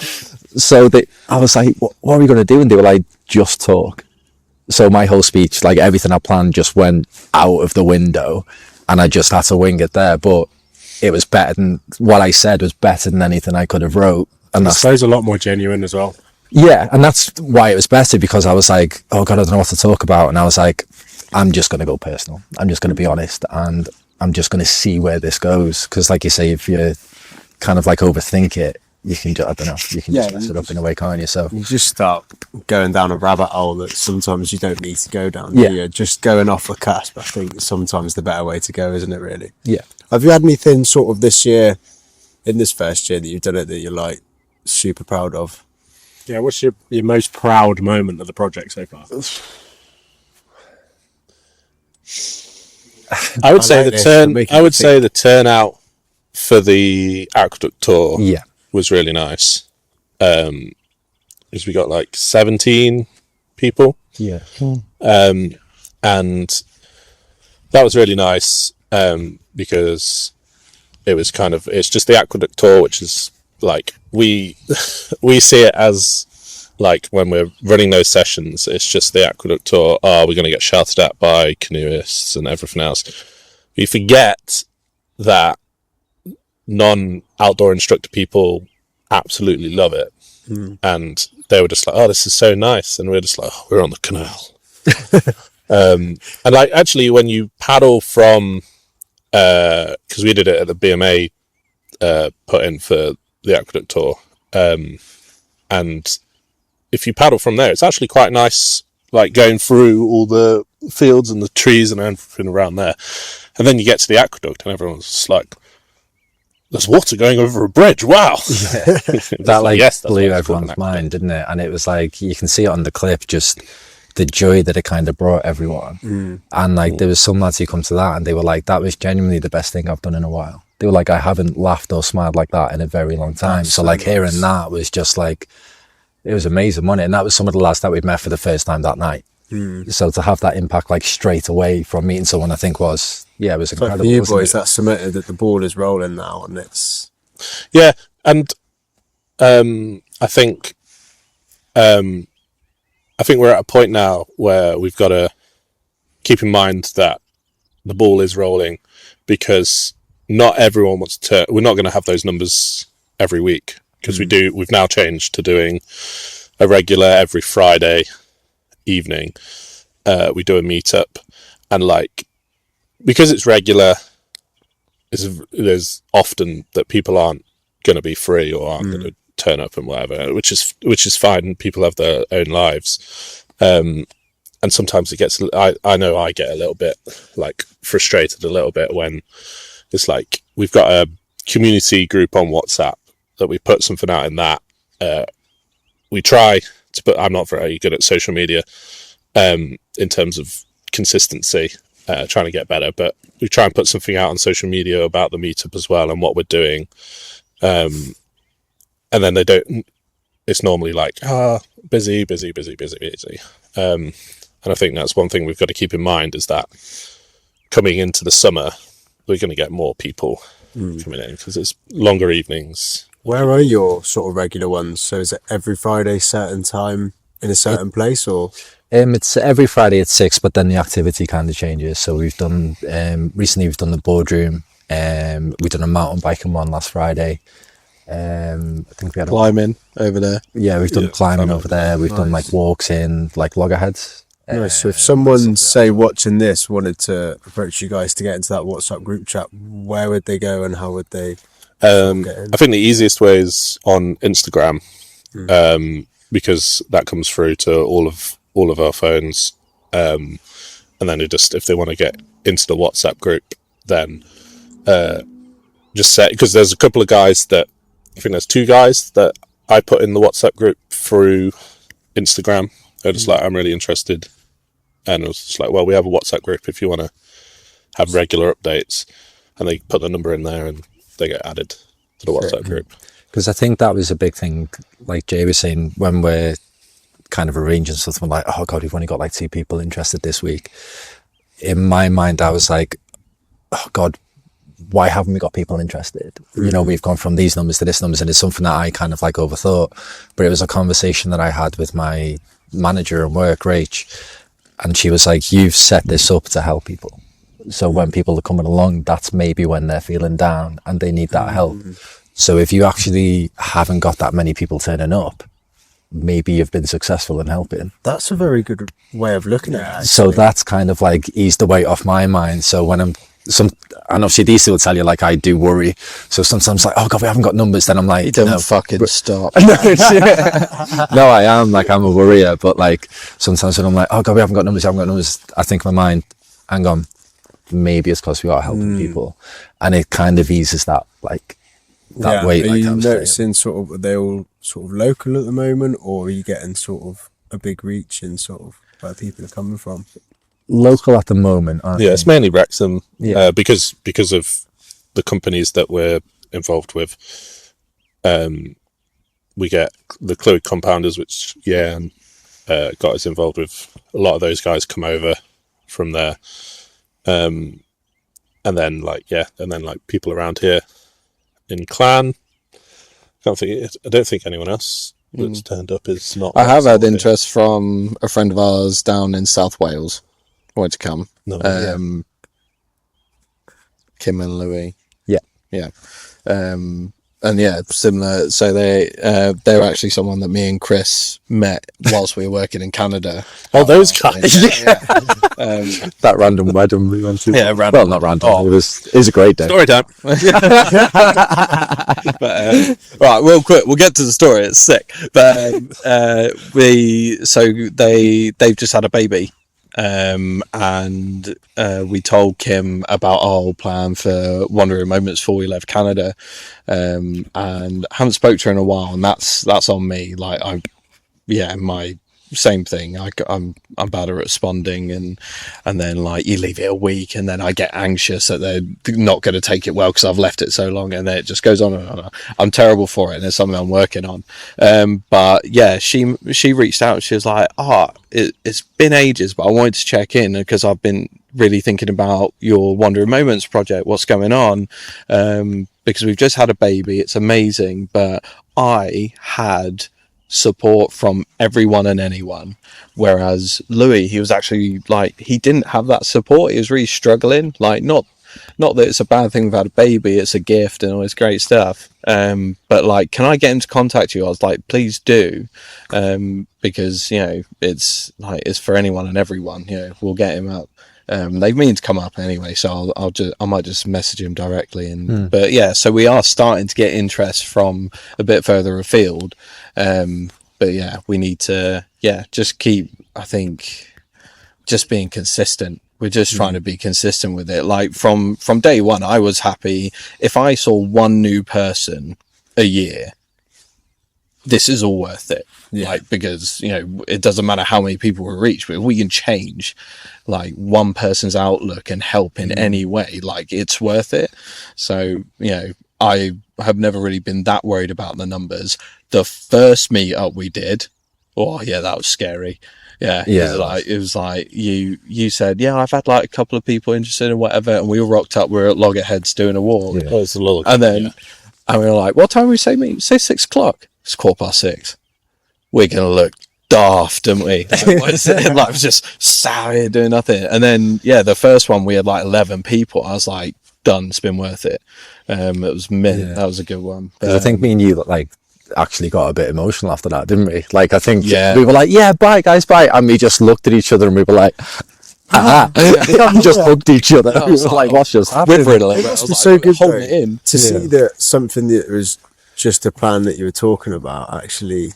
S2: So I was like, what are we going to do? And they were like, just talk. So my whole speech, like everything I planned, just went out of the window, and I just had to wing it there. But it was better than what I said, was better than anything I could have wrote. And
S1: I suppose a lot more genuine as well.
S2: Yeah, and that's why it was better, because I was like, oh God, I don't know what to talk about. And I was like, I'm just going to go personal. I'm just going to be honest, and I'm just going to see where this goes. Because like you say, if you kind of like overthink it, you can just, I don't know, you can just mess it up in a way, can't you? So
S3: you just start going down a rabbit hole that sometimes you don't need to go down.
S2: Yeah.
S3: Do you? Just going off the cusp, I think, is sometimes the better way to go, isn't it, really?
S2: Yeah.
S3: Have you had anything sort of this year, in this first year that you've done it, that you're like super proud of?
S1: Yeah, what's your most proud moment of the project so far?
S4: I would say the turnout for the Aqueduct tour was really nice. Because we got like 17 people.
S2: Yeah.
S4: And that was really nice, because it was kind of, it's just the Aqueduct tour, which is like, we see it as like when we're running those sessions, it's just the Aqueduct tour. Oh, we're going to get shouted at by canoeists and everything else. We forget that non-outdoor instructor people absolutely love it. And they were just like, oh, this is so nice. And we're just like, oh, we're on the canal. And like actually, when you paddle from, because we did it at the BMA put in for the Aqueduct Tour, and if you paddle from there, it's actually quite nice, like going through all the fields and the trees and everything around there, and then you get to the aqueduct and everyone's just like, there's water going over a bridge, wow.
S2: That like
S4: yes, that's
S2: blew
S4: what it's called,
S2: everyone's
S4: an
S2: mind, didn't it? And it was like, you can see it on the clip, just the joy that it kind of brought everyone. And like there was some lads who come to that and they were like, that was genuinely the best thing I've done in a while. They were like, I haven't laughed or smiled like that in a very long time. So like hearing that was just like, it was amazing, wasn't it? And that was some of the lads that we'd met for the first time that night. So to have that impact like straight away from meeting someone, I think was, it was incredible.
S3: For you boys, that's cemented that the ball is rolling now, and it's...
S4: Yeah, and I think we're at a point now where we've got to keep in mind that the ball is rolling, because not everyone wants to. We're not going to have those numbers every week, because we've now changed to doing a regular every Friday evening. We do a meetup, and like, because it's regular, there's often that people aren't going to be free or aren't going to turn up and whatever, which is fine. People have their own lives, and sometimes it gets. I know I get a little bit like frustrated a little bit when it's like we've got a community group on WhatsApp that we put something out in that. We try to put. I'm not very good at social media in terms of consistency. Trying to get better, but we try and put something out on social media about the meetup as well and what we're doing, and then they don't. It's normally like busy, and I think that's one thing we've got to keep in mind, is that coming into the summer we're going to get more people coming in because it's longer evenings.
S3: Where are your sort of regular ones? So is it every Friday, certain time in a certain place, or?
S2: It's every Friday at 6, but then the activity kind of changes. So we've done, recently we've done the boardroom, we've done a mountain biking one last Friday. I think we had
S5: climbing over there.
S2: Yeah, we've done climbing over there. We've done like walks in like loggerheads.
S3: Nice. So if someone, say, watching this wanted to approach you guys to get into that WhatsApp group chat, where would they go and how would they get in?
S4: I think the easiest way is on Instagram, because that comes through to all of our phones, and then if they want to get into the WhatsApp group, then just say, because there's a couple of guys that I think there's 2 guys that I put in the WhatsApp group through Instagram. They're just like, I'm really interested, and it was just like, well, we have a WhatsApp group if you want to have regular updates, and they put the number in there and they get added to the WhatsApp group.
S2: Because I think that was a big thing, like Jay was saying, when we're kind of arranging something like, oh God, we've only got like 2 people interested this week. In my mind, I was like, oh God, why haven't we got people interested? You know, we've gone from these numbers to this numbers, and it's something that I kind of like overthought. But it was a conversation that I had with my manager at work, Rach, and she was like, you've set this up to help people. So when people are coming along, that's maybe when they're feeling down and they need that help. So if you actually haven't got that many people turning up, maybe you've been successful in helping.
S3: That's a very good way of looking at it, actually.
S2: So that's kind of like eased the weight off my mind. So when and obviously these will tell you, like, I do worry. So sometimes like, oh God, we haven't got numbers. Then I'm like,
S5: You don't
S2: no,
S5: fucking stop.
S2: no, I am like, I'm a worrier, but like sometimes when I'm like, oh God, we haven't got numbers, I think in my mind, hang on, maybe it's because we are helping people, and it kind of eases that like that weight.
S3: Are
S2: like
S3: you noticing sort of, are they all sort of local at the moment, or are you getting sort of a big reach in sort of where people are coming from?
S2: Local at the moment, aren't
S4: Yeah,
S2: they?
S4: it's mainly Wrexham,
S2: Yeah.
S4: because of the companies that we're involved with. We get the Clwyd Compounders, which got us involved with. A lot of those guys come over from there, and then like people around here in Clan. I don't think anyone else that's turned up is not.
S5: I have had interest from a friend of ours down in South Wales. Wanted to come.
S4: No,
S5: Kim and Louis.
S2: Yeah.
S5: Yeah. And yeah, similar. So they're actually someone that me and Chris met whilst we were working in Canada.
S4: Oh, those guys.
S2: That random wedding we went to.
S5: Yeah, random.
S2: Well, not random. It was a great day.
S4: Story time.
S5: But right, real quick, we'll get to the story. It's sick. But they've just had a baby. And we told Kim about our whole plan for Wandering Moments before we left Canada, and I haven't spoke to her in a while, and that's on me. Like my same thing. I'm bad at responding, and then like you leave it a week, and then I get anxious that they're not going to take it well because I've left it so long, and then it just goes on and on. I'm terrible for it, and it's something I'm working on. But yeah, she reached out and she was like, it's been ages, but I wanted to check in because I've been really thinking about your Wandering Moments project. What's going on? Because we've just had a baby. It's amazing, but I had support from everyone and anyone, whereas Louis, he was actually like, he didn't have that support. He was really struggling. Like, not that it's a bad thing we've had a baby, it's a gift and all this great stuff, but like, can I get him to contact you? I was like, please do, because you know, it's like, it's for anyone and everyone. You know, we'll get him up. They mean to come up anyway, so I might just message him directly. And but yeah, so we are starting to get interest from a bit further afield. But yeah, we need to just keep, I think, just being consistent. We're just trying to be consistent with it. Like from day one, I was happy if I saw one new person a year. This is all worth it. Yeah. Like, because, you know, it doesn't matter how many people we reach, but if we can change like one person's outlook and help in any way, like, it's worth it. So, you know, I have never really been that worried about the numbers. The first meetup we did, that was scary. Yeah. It was like you said, yeah, I've had like a couple of people interested in whatever, and we all rocked up. We're at Loggerheads doing a walk.
S4: Yeah. Oh, it's a little,
S5: and then and we were like, what time we say meet? Say 6 o'clock. It's 6:15. We're gonna look daft, don't we? Like, it was just sat here doing nothing. And then the first one we had like 11 people. I was like, done. It's been worth it. It was that was a good one. But,
S2: I think me and you like actually got a bit emotional after that, didn't we? Like, I think we were like, bye guys, bye, and we just looked at each other and we were like, we just hugged each other. We were like, what's just happening?
S3: It must be so good to see that something that was just a plan that you were talking about actually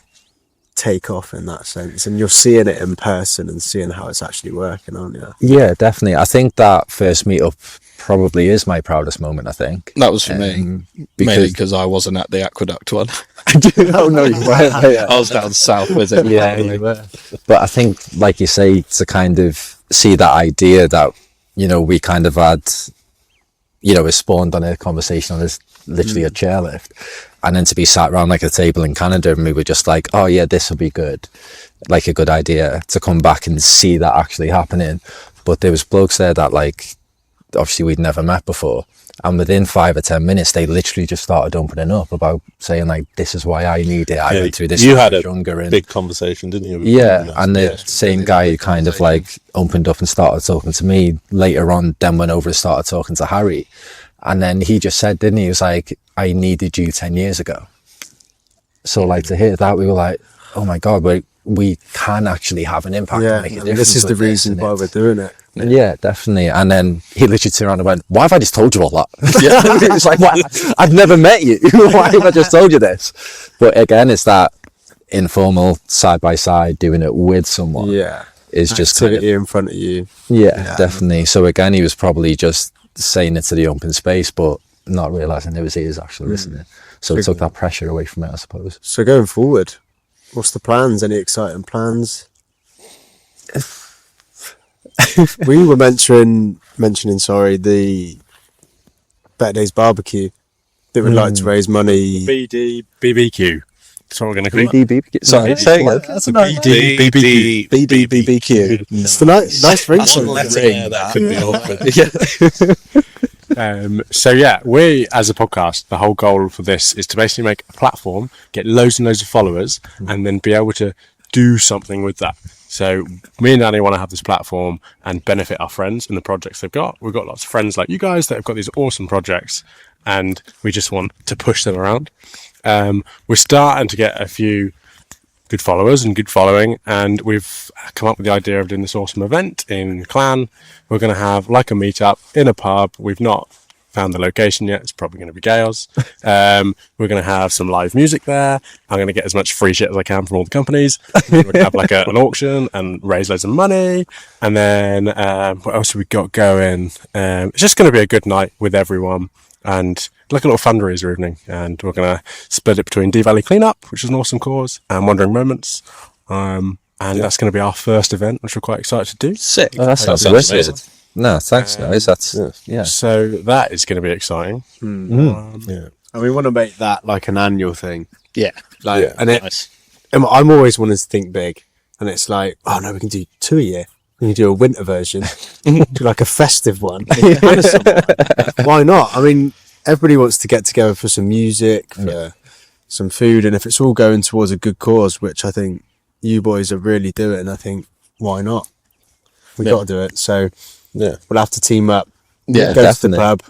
S3: take off in that sense, and you're seeing it in person and seeing how it's actually working, aren't you?
S2: Yeah, definitely. I think that first meetup probably is my proudest moment. I think
S5: that was for me, mainly because I wasn't at the Aqueduct one.
S2: Oh no, you weren't.
S5: I was down south with it.
S2: You were. But I think, like you say, to kind of see that idea that, you know, we kind of had, you know, it spawned on a conversation on this, literally a chairlift, and then to be sat around like a table in Canada and we were just like, oh yeah, this will be good, like a good idea, to come back and see that actually happening. But there was blokes there that, like, obviously we'd never met before, and within 5 or 10 minutes they literally just started opening up about saying like, this is why I need it. I went through this.
S4: You had a big conversation, didn't you?
S2: Yeah, and the same guy who kind of like opened up and started talking to me later on then went over and started talking to Harry, and then he just said, didn't he, he was like, I needed you 10 years ago. So like, to hear that, we were like, oh my god, we can actually have an impact and make a difference.
S3: This is the reason why we're doing it.
S2: Yeah, definitely. And then he literally turned around and went, why have I just told you all that? It's like, I've never met you. Why have I just told you this? But again, it's that informal side by side doing it with someone.
S3: Yeah.
S2: Is just
S3: activity in front of you.
S2: Yeah, definitely. So again, he was probably just saying it to the open space, but not realizing it was he was actually listening. So it took that pressure away from it, I suppose.
S3: So going forward, what's the plans? Any exciting plans? We were mentioning the Better Days barbecue that would like to raise money.
S1: BD BBQ. That's what we're going to call it.
S2: BBQ. Sorry, say it.
S1: That's a BD BBQ.
S5: BD BBQ.
S3: It's the nice ring.
S4: One letter there that could be awkward.
S1: So yeah, we as a podcast, the whole goal for this is to basically make a platform, get loads and loads of followers, and then be able to do something with that. So me and Danny want to have this platform and benefit our friends and the projects they've got. We've got lots of friends like you guys that have got these awesome projects, and we just want to push them around. We're starting to get a few good followers and good following, and we've come up with the idea of doing this awesome event in Clan. We're going to have like a meetup in a pub. We've not found the location yet. It's probably going to be Gales. We're going to have some live music there. I'm going to get as much free shit as I can from all the companies. We're going to have like an auction and raise loads of money. And then what else have we got going? It's just going to be a good night with everyone, and like a little fundraiser evening. And we're going to split it between D Valley Cleanup, which is an awesome cause, and Wandering Moments. And that's going to be our first event, which we're quite excited to do.
S5: Sick.
S2: Oh, that sounds wicked. No, thanks, guys. That's yeah.
S1: So that is going to be exciting.
S3: Yeah, and we want to make that like an annual thing.
S5: Yeah.
S3: Like, and
S5: Nice.
S3: I'm always wanting to think big, and it's like, oh no, we can do 2 a year. We can do a winter version, do like a festive one. And a summer one. Why not? I mean, everybody wants to get together for some music, for some food, and if it's all going towards a good cause, which I think you boys are really doing, I think why not? We got to do it. So we'll have to team up.
S5: Yeah,
S3: go
S2: definitely.
S3: to the pub,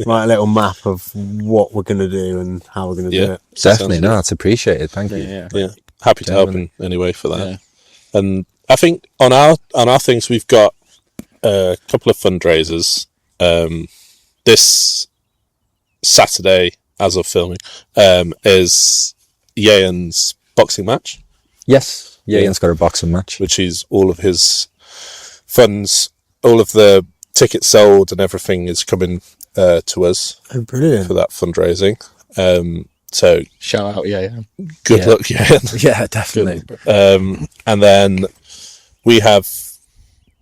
S3: write a little map of what we're going to do and how we're going to do it.
S2: Definitely, no, it's appreciated. Thank you.
S5: Yeah.
S4: Happy to help in any way for that. And I think on our things, we've got a couple of fundraisers. This Saturday, as of filming, is Yayan's boxing match,
S2: Yes, Ian's got a boxing match.
S4: which is all of his funds, all of the tickets sold and everything is coming to us
S3: Oh, brilliant.
S4: for that fundraising. So
S5: Shout out, yeah.
S4: good luck, Yayan.
S2: Yeah, definitely.
S4: And then we have,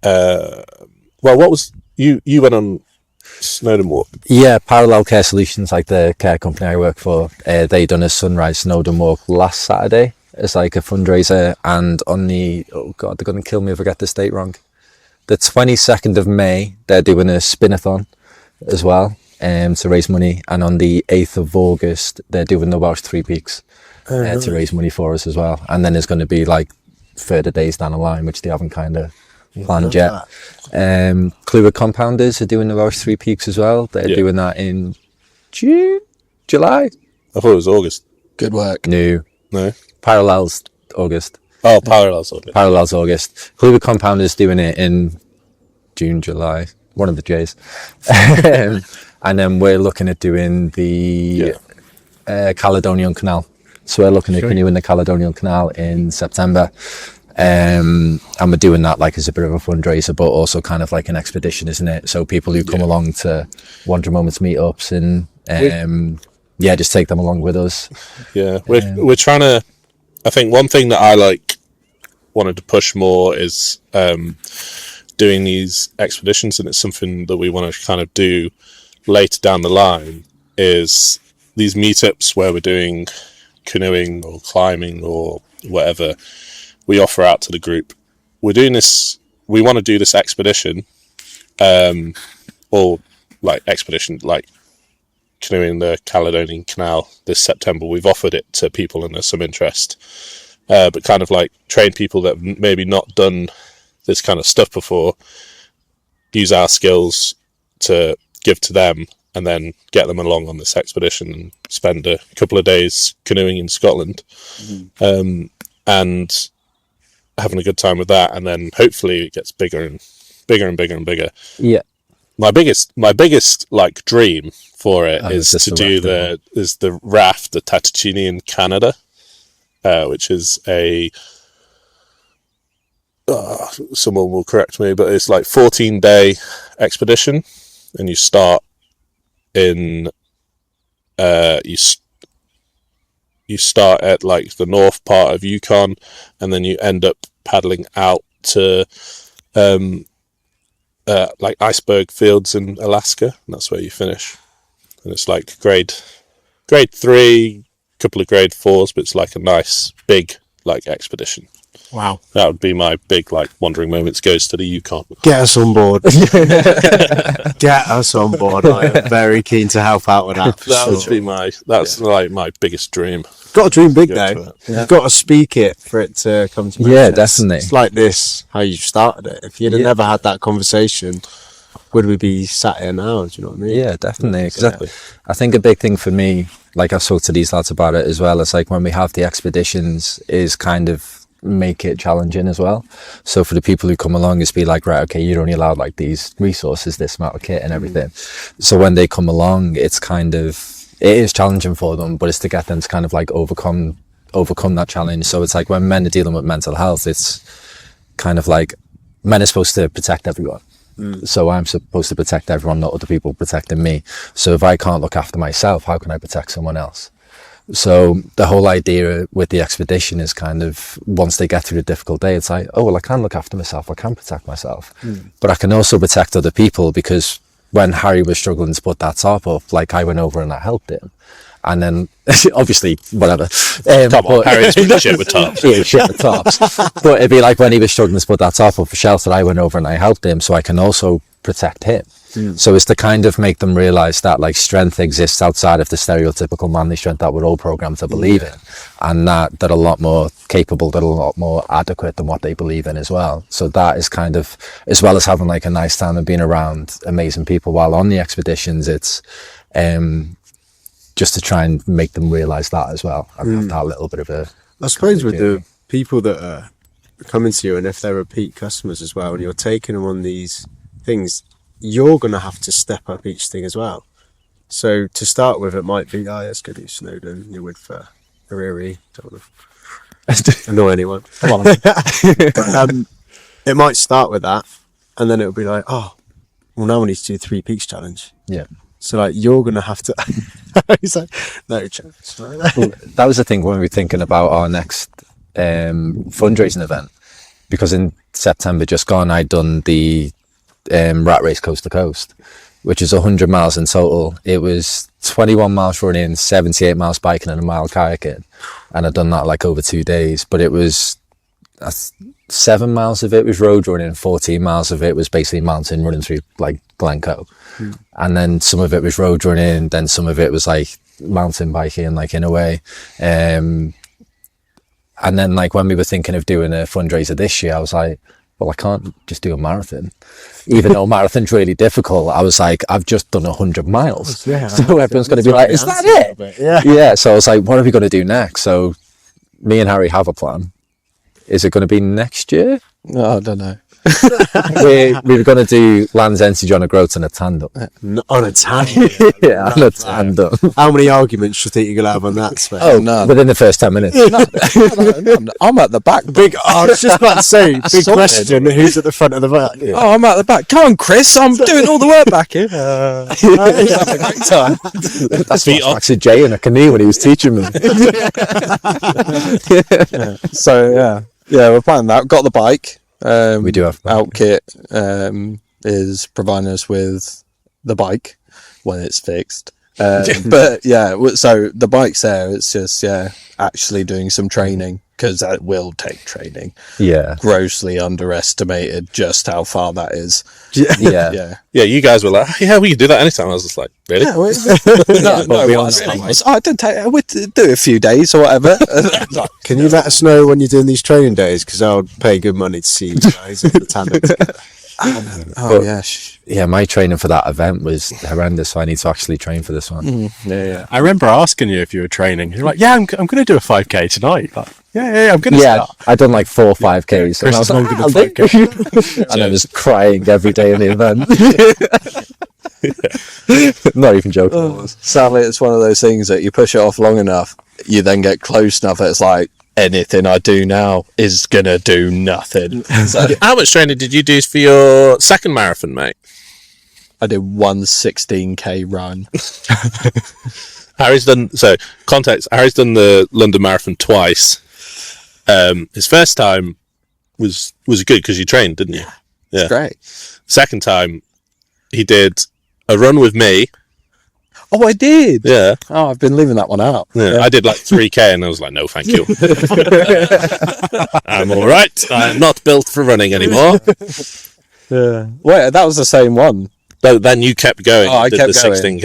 S4: what was, you went on Snowdon Walk.
S2: Yeah, Parallel Care Solutions, like the care company I work for, they done a Sunrise Snowdon Walk last Saturday as like a fundraiser, and on the, oh god, they're going to kill me if I get this date wrong, the 22nd of May, they're doing a spin-a-thon as well, to raise money, and on the 8th of August, they're doing the Welsh Three Peaks to raise money for us as well, and then there's going to be like further days down the line, which they haven't kind of planned yet. Clewer Compounders are doing the Welsh Three Peaks as well. They're doing that in June, July.
S4: I thought it was August.
S5: Good work.
S2: No,
S4: No?
S2: Parallels August.
S4: Oh, Parallels August.
S2: Parallels August. Clewer Compounders doing it in June, July. One of the J's. And then we're looking at doing the Caledonian Canal. So we're looking at canoeing the Caledonian Canal in September. And we're doing that like as a bit of a fundraiser, but also kind of like an expedition, isn't it? So people who come along to Wandering Moments meetups and just take them along with us.
S4: Yeah, we're trying to. I think one thing that I wanted to push more is doing these expeditions, and it's something that we want to kind of do later down the line. Is these meetups where we're doing canoeing or climbing or whatever, we offer out to the group. We're doing this. We want to do this expedition, or like expedition, like canoeing the Caledonian Canal this September. We've offered it to people and there's some interest, but kind of like train people that have maybe not done this kind of stuff before, use our skills to give to them, and then get them along on this expedition and spend a couple of days canoeing in Scotland, and having a good time with that. And then hopefully it gets bigger and bigger and bigger and bigger.
S2: Yeah.
S4: My biggest like dream for it is
S2: just
S4: to
S2: the
S4: do
S2: raft,
S4: the raft, the Tatachini in Canada, which is a someone will correct me, but it's like 14-day expedition, and you start in you start at like the north part of Yukon, and then you end up paddling out to like iceberg fields in Alaska, and that's where you finish. And it's like grade 3, couple of grade 4s, but it's like a nice big like expedition.
S3: Wow.
S4: That would be my big like wandering moments goes to the Yukon.
S3: Get us on board. Get us on board. I am very keen to help out with that.
S4: That would be like my biggest dream.
S3: Got to dream big
S4: Go
S3: though.
S4: to it.
S3: You've got to speak it for it to come to
S2: Yeah,
S3: manifest.
S2: definitely.
S3: It's like this, how you started it. If you'd have never had that conversation, would we be sat here now? Do you know what I mean?
S2: Yeah, definitely.
S4: Exactly.
S2: I think a big thing for me, like I've talked to these lads about it as well, it's like when we have the expeditions is kind of make it challenging as well. So for the people who come along, it's be like, right, okay, you're only allowed like these resources, this amount of kit and everything. So when they come along, it's kind of, it is challenging for them, but it's to get them to kind of like overcome that challenge. So it's like when men are dealing with mental health, it's kind of like men are supposed to protect everyone. So I'm supposed to protect everyone, not other people protecting me. So if I can't look after myself, how can I protect someone else? So the whole idea with the expedition is kind of once they get through a difficult day, it's like, oh, well, I can look after myself. I can protect myself, but I can also protect other people, because when Harry was struggling to put that top up, like I went over and I helped him. And then obviously, whatever.
S4: Come on, Harry's shit with tops.
S2: Yeah, shit with tops. But it'd be like when he was struggling to put that top up for shelter, I went over and I helped him, so I can also protect him. So it's to kind of make them realise that like strength exists outside of the stereotypical manly strength that we're all programmed to believe in, and that they're a lot more capable, they're a lot more adequate than what they believe in as well. So that is kind of, as well as having like a nice time and being around amazing people while on the expeditions, it's just to try and make them realise that as well, and have that little bit of a...
S3: I suppose with the people that are coming to you, and if they're repeat customers as well, and you're taking them on these things, you're going to have to step up each thing as well. So to start with, it might be, oh, let's go do Snowdon, you're with Hariri, don't want to annoy anyone. Come on. It might start with that, and then it'll be like, oh, well, now we need to do the 3 Peaks challenge.
S2: Yeah.
S3: So like you're gonna have to. He's like, no chance.
S2: That was the thing when we were thinking about our next fundraising event, because in September just gone, I'd done the rat race coast to coast, which is 100 miles in total. It was 21 miles running, 78 miles biking, and a mile kayaking, and I'd done that like over 2 days. But it was 7 miles of it was road running, 14 miles of it was basically mountain running through like Glencoe. And then some of it was road running, then some of it was like mountain biking, like in a way. And then like when we were thinking of doing a fundraiser this year, I was like, well, I can't just do a marathon. Even though marathon's really difficult, I was like, I've just done 100 miles.
S3: Yeah,
S2: so everyone's going to be like, is that it? Yeah. So I was like, what are we going to do next? So me and Harry have a plan. Is it going to be next year?
S5: No, I don't know.
S2: we were going to do Land's End on a Groat and a tandem.
S3: On a tandem.
S2: Yeah, on a tandem.
S3: How many arguments do you think you're gonna have on that space?
S2: Oh,
S5: no.
S2: Within the first 10 minutes.
S5: No, I'm at the back.
S3: Big. I was just about to say, big
S5: Sorted.
S3: question. Who's at the front of the back?
S5: Oh, I'm at the back. Come on, Chris. I'm doing all the work back here. Having a great time.
S2: That's flashbacks of Jay in a canoe when he was teaching me.
S5: So yeah, we're planning that. Got the bike.
S2: We do have
S5: Outkit is providing us with the bike when it's fixed. But yeah, so the bike's there. It's just actually doing some training, because that will take training.
S2: Yeah.
S5: Grossly underestimated just how far that is.
S2: Yeah.
S4: Yeah, you guys were like, yeah, we can do that anytime. I was just like, really?
S5: I don't take. I would do it a few days or whatever.
S3: Can you let us know when you're doing these training days? Because I'll pay good money to see you guys at the tandem together.
S5: Oh yeah.
S2: Yeah, my training for that event was horrendous, so I need to actually train for this one.
S5: Yeah.
S1: I remember asking you if you were training. You're like, yeah, I'm going to do a 5K tonight. Like, yeah, I'm going to start.
S2: I'd done like 4 or 5Ks.
S1: Chris
S2: And I was
S1: is
S2: like,
S1: longer than
S2: I'll do it.
S1: 5K.
S2: And I was crying every day in the event. Not even joking.
S5: Sadly, it's one of those things that you push it off long enough, you then get close enough that it's like, anything I do now is gonna do nothing. So
S4: How much training did you do for your second marathon, mate?
S5: I did 116k run.
S4: Harry's done the London Marathon twice. His first time was good because you trained, didn't you? Yeah.
S5: Great.
S4: Second time, he did a run with me.
S5: Oh, I did.
S4: Yeah.
S5: Oh, I've been leaving that one out.
S4: Yeah, I did like 3K and I was like, no, thank you. I'm all right. I'm not built for running anymore.
S5: Yeah. Wait, that was the same one.
S4: But then you kept going.
S5: Oh, I
S4: did
S5: kept
S4: the
S5: going.
S4: 16K.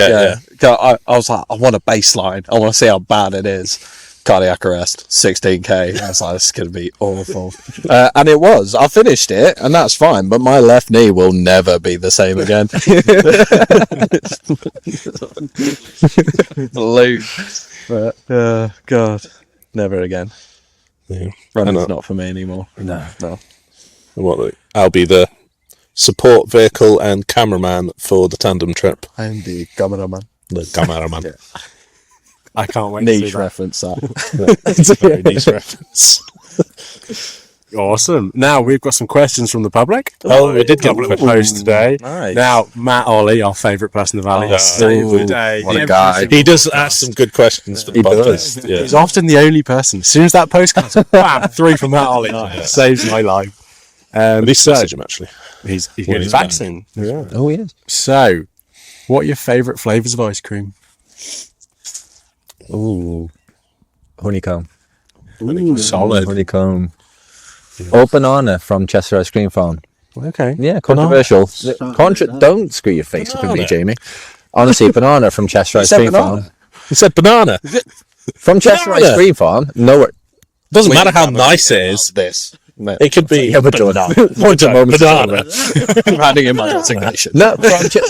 S4: Yeah.
S5: I was like, I want a baseline. I want to see how bad it is. Cardiac arrest, 16K. I was like, this is going to be awful. And it was. I finished it, and that's fine. But my left knee will never be the same again. But, God, never again.
S4: Yeah.
S5: Running's not for me anymore.
S2: No.
S4: I'll be the support vehicle and cameraman for the tandem trip.
S5: I'm the cameraman.
S4: The cameraman.
S1: I can't wait to see
S5: Niche
S1: that.
S5: reference, that.
S4: It's a very nice reference.
S1: Awesome. Now we've got some questions from the public.
S4: Oh, we did get
S1: couple of
S4: questions.
S1: posts today.
S5: Nice.
S1: Now, Matt Ollie, our favourite person in the valley, saved the day.
S2: what a
S1: Every
S2: guy.
S1: single
S4: He does
S1: podcast.
S4: ask some good questions for the
S2: He
S4: podcast.
S2: does.
S4: Yeah.
S1: He's often the only person. As soon as that post comes, bam, 3 from Matt Ollie. Saves my life.
S4: I need to
S1: So
S4: message him, actually.
S1: he's getting his vaccine. Yeah.
S2: Oh, yes.
S1: So, what are your favourite flavours of ice cream?
S2: Ooh. Honeycomb.
S1: Solid.
S2: Honeycomb. Or banana from Chester Ice Cream Farm.
S1: Okay.
S2: Yeah, controversial. Don't screw your face up at me, Jamie. Honestly, banana from Chester Ice Cream Farm.
S4: He said banana.
S2: From Chester
S4: Banana?
S2: Ice Cream Farm? No,
S4: Doesn't matter how nice it is.
S5: This. No.
S4: It could be
S2: yeah, but
S4: banana.
S2: point of moment.
S4: Banana.
S5: I'm handing in my resignation.
S2: No,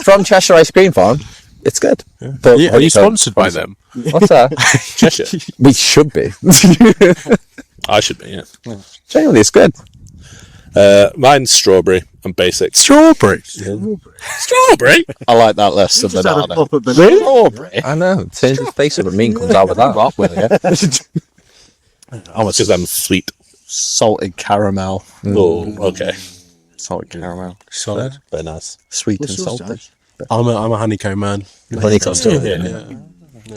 S2: from Cheshire Ice Cream Farm. It's good. But
S1: Are you
S2: honeycomb-
S1: sponsored by them?
S2: What's that?
S4: Cheshire.
S2: We should be.
S4: I should be, yeah.
S2: Genuinely, it's good.
S4: Mine's strawberry and basic.
S1: Strawberry.
S4: Strawberry?
S5: I like that less than banana.
S2: Strawberry? I know. Turns his face up and mean comes out with that.
S5: Rock with it.
S4: Almost because I'm sweet.
S5: Salted caramel.
S4: Oh, okay.
S5: Salted caramel.
S1: Solid.
S4: Very nice.
S5: Sweet and salty.
S1: I'm a honeycomb man.
S2: Honeycomb.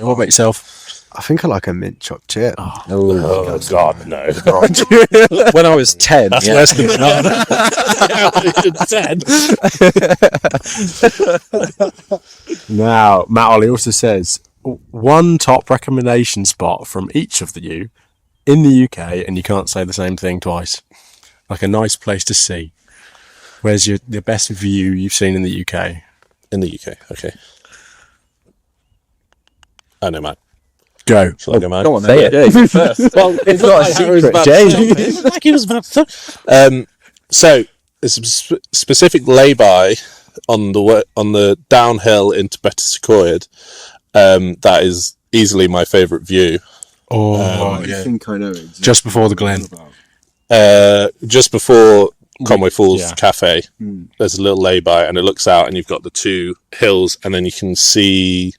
S1: What about yourself?
S3: I think I like a mint chopped chip.
S4: Oh, God, no.
S5: When I was 10,
S4: That's
S5: yeah.
S4: less than banana. Yeah, 10.
S1: Now, Matt Ollie also says, one top recommendation spot from each of you in the UK, and you can't say the same thing twice. Like a nice place to see. Where's the best view you've seen in the UK?
S4: In the UK, okay. I know, Matt.
S1: Go.
S4: Shall I go, Matt?
S5: Go on,
S2: Say
S5: then.
S2: it.
S5: Yeah, you first.
S4: Well, it's
S2: not a secret, Jay.
S4: Like he was about to. So there's a specific lay-by on the downhill into Better Sequoia. That is easily my favourite view.
S1: Oh,
S3: I think I know exactly.
S1: just before the Glen.
S4: Just before Conway Falls
S1: Yeah.
S4: Cafe, there's a little lay-by, and it looks out, and you've got the two hills, and then you can see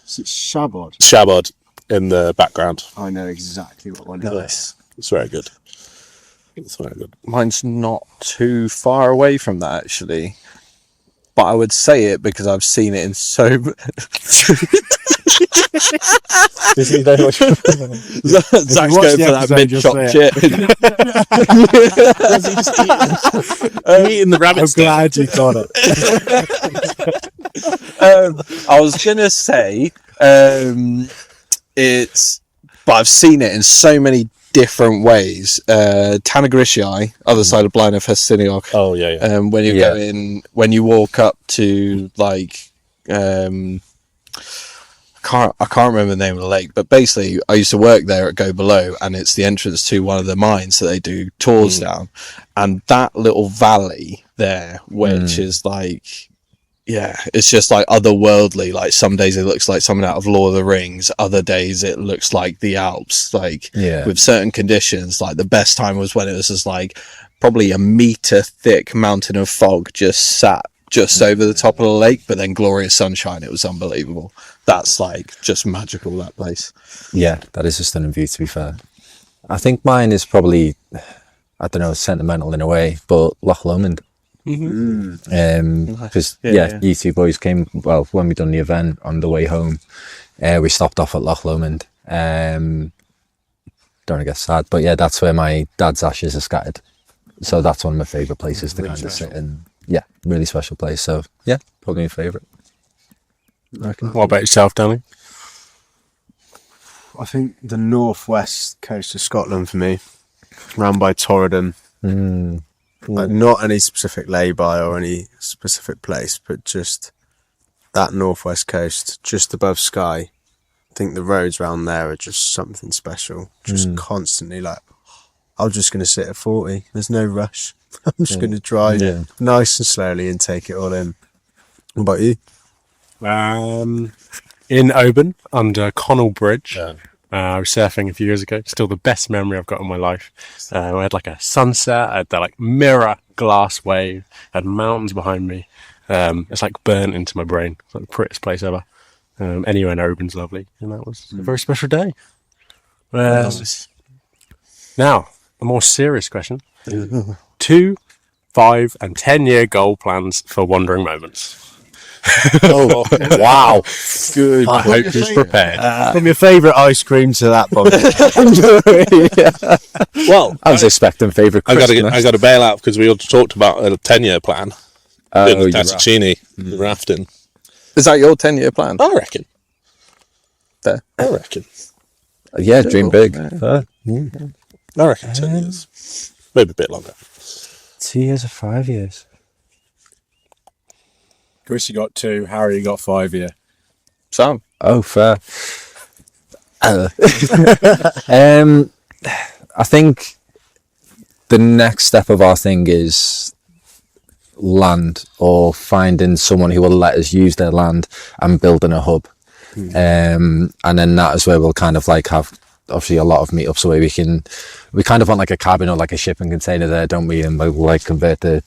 S3: Is it Shabod?
S4: Shabod in the background.
S3: I know exactly what one it is.
S5: Nice.
S4: It's very good. It's very good.
S5: Mine's not too far away from that, actually. But I would say it because I've seen it in so... Zach's going for that mid-chop chip.
S4: Eating the rabbit steak.
S1: Glad you got it.
S5: I was going to say it's... But I've seen it in so many different ways. Tanagrishiai, other side of Blind of Hestiniog.
S4: Oh, yeah, yeah.
S5: When you go in, when you walk up to like, I can't remember the name of the lake, but basically I used to work there at Go Below, and it's the entrance to one of the mines that they do tours down, and that little valley there, which is like, yeah, it's just like otherworldly. Like some days it looks like something out of Lord of the Rings, other days it looks like the Alps. Like with certain conditions, like the best time was when it was just like probably a meter thick mountain of fog just sat just over the top of the lake, but then glorious sunshine. It was unbelievable. That's like just magical, that place.
S2: Yeah, that is a stunning view, to be fair. I think mine is probably, I don't know, sentimental in a way, but Loch Lomond. Because you two boys came, well, when we done the event on the way home, we stopped off at Loch Lomond. Don't want to get sad, but yeah, that's where my dad's ashes are scattered. So that's one of my favourite places to kind of sit in. Yeah, really special place. So yeah, probably my favourite.
S1: What about yourself, Danny?
S3: I think the northwest coast of Scotland for me, round by Torridon. Like, not any specific lay-by or any specific place, but just that northwest coast, just above Skye. I think the roads around there are just something special. Just constantly like, I'm just going to sit at 40. There's no rush. I'm just going to drive nice and slowly and take it all in. What about you?
S1: In Oban, under Connell Bridge. I was surfing a few years ago. Still the best memory I've got in my life. I had like a sunset. I had that like mirror glass wave. I had mountains behind me. It's like burnt into my brain. It's like the prettiest place ever. Anywhere in Oban's lovely. And that was a very special day. Now, a more serious question. 2, 5 and 10-year goal plans for Wandering Moments.
S2: Oh, wow.
S1: Good. I hope he's prepared.
S3: From your favourite ice cream to that bomb.
S2: Well, I was expecting favourite
S4: I
S2: Christmas.
S4: got to bail out because we all talked about a 10-year plan. Doing the Tatsicini, rafting.
S5: Is that your 10-year plan?
S4: I reckon.
S5: Fair.
S4: I reckon.
S2: Yeah, dream big.
S4: I reckon 10 years. Maybe a bit longer.
S2: 2 years or 5 years?
S1: Chris, you got 2. Harry, you got 5 year.
S5: Sam?
S2: Oh, fair. I think the next step of our thing is land, or finding someone who will let us use their land and building a hub. And then that is where we'll kind of like have obviously a lot of meetups where we kind of want like a cabin or like a shipping container there, don't we? And we'll like convert the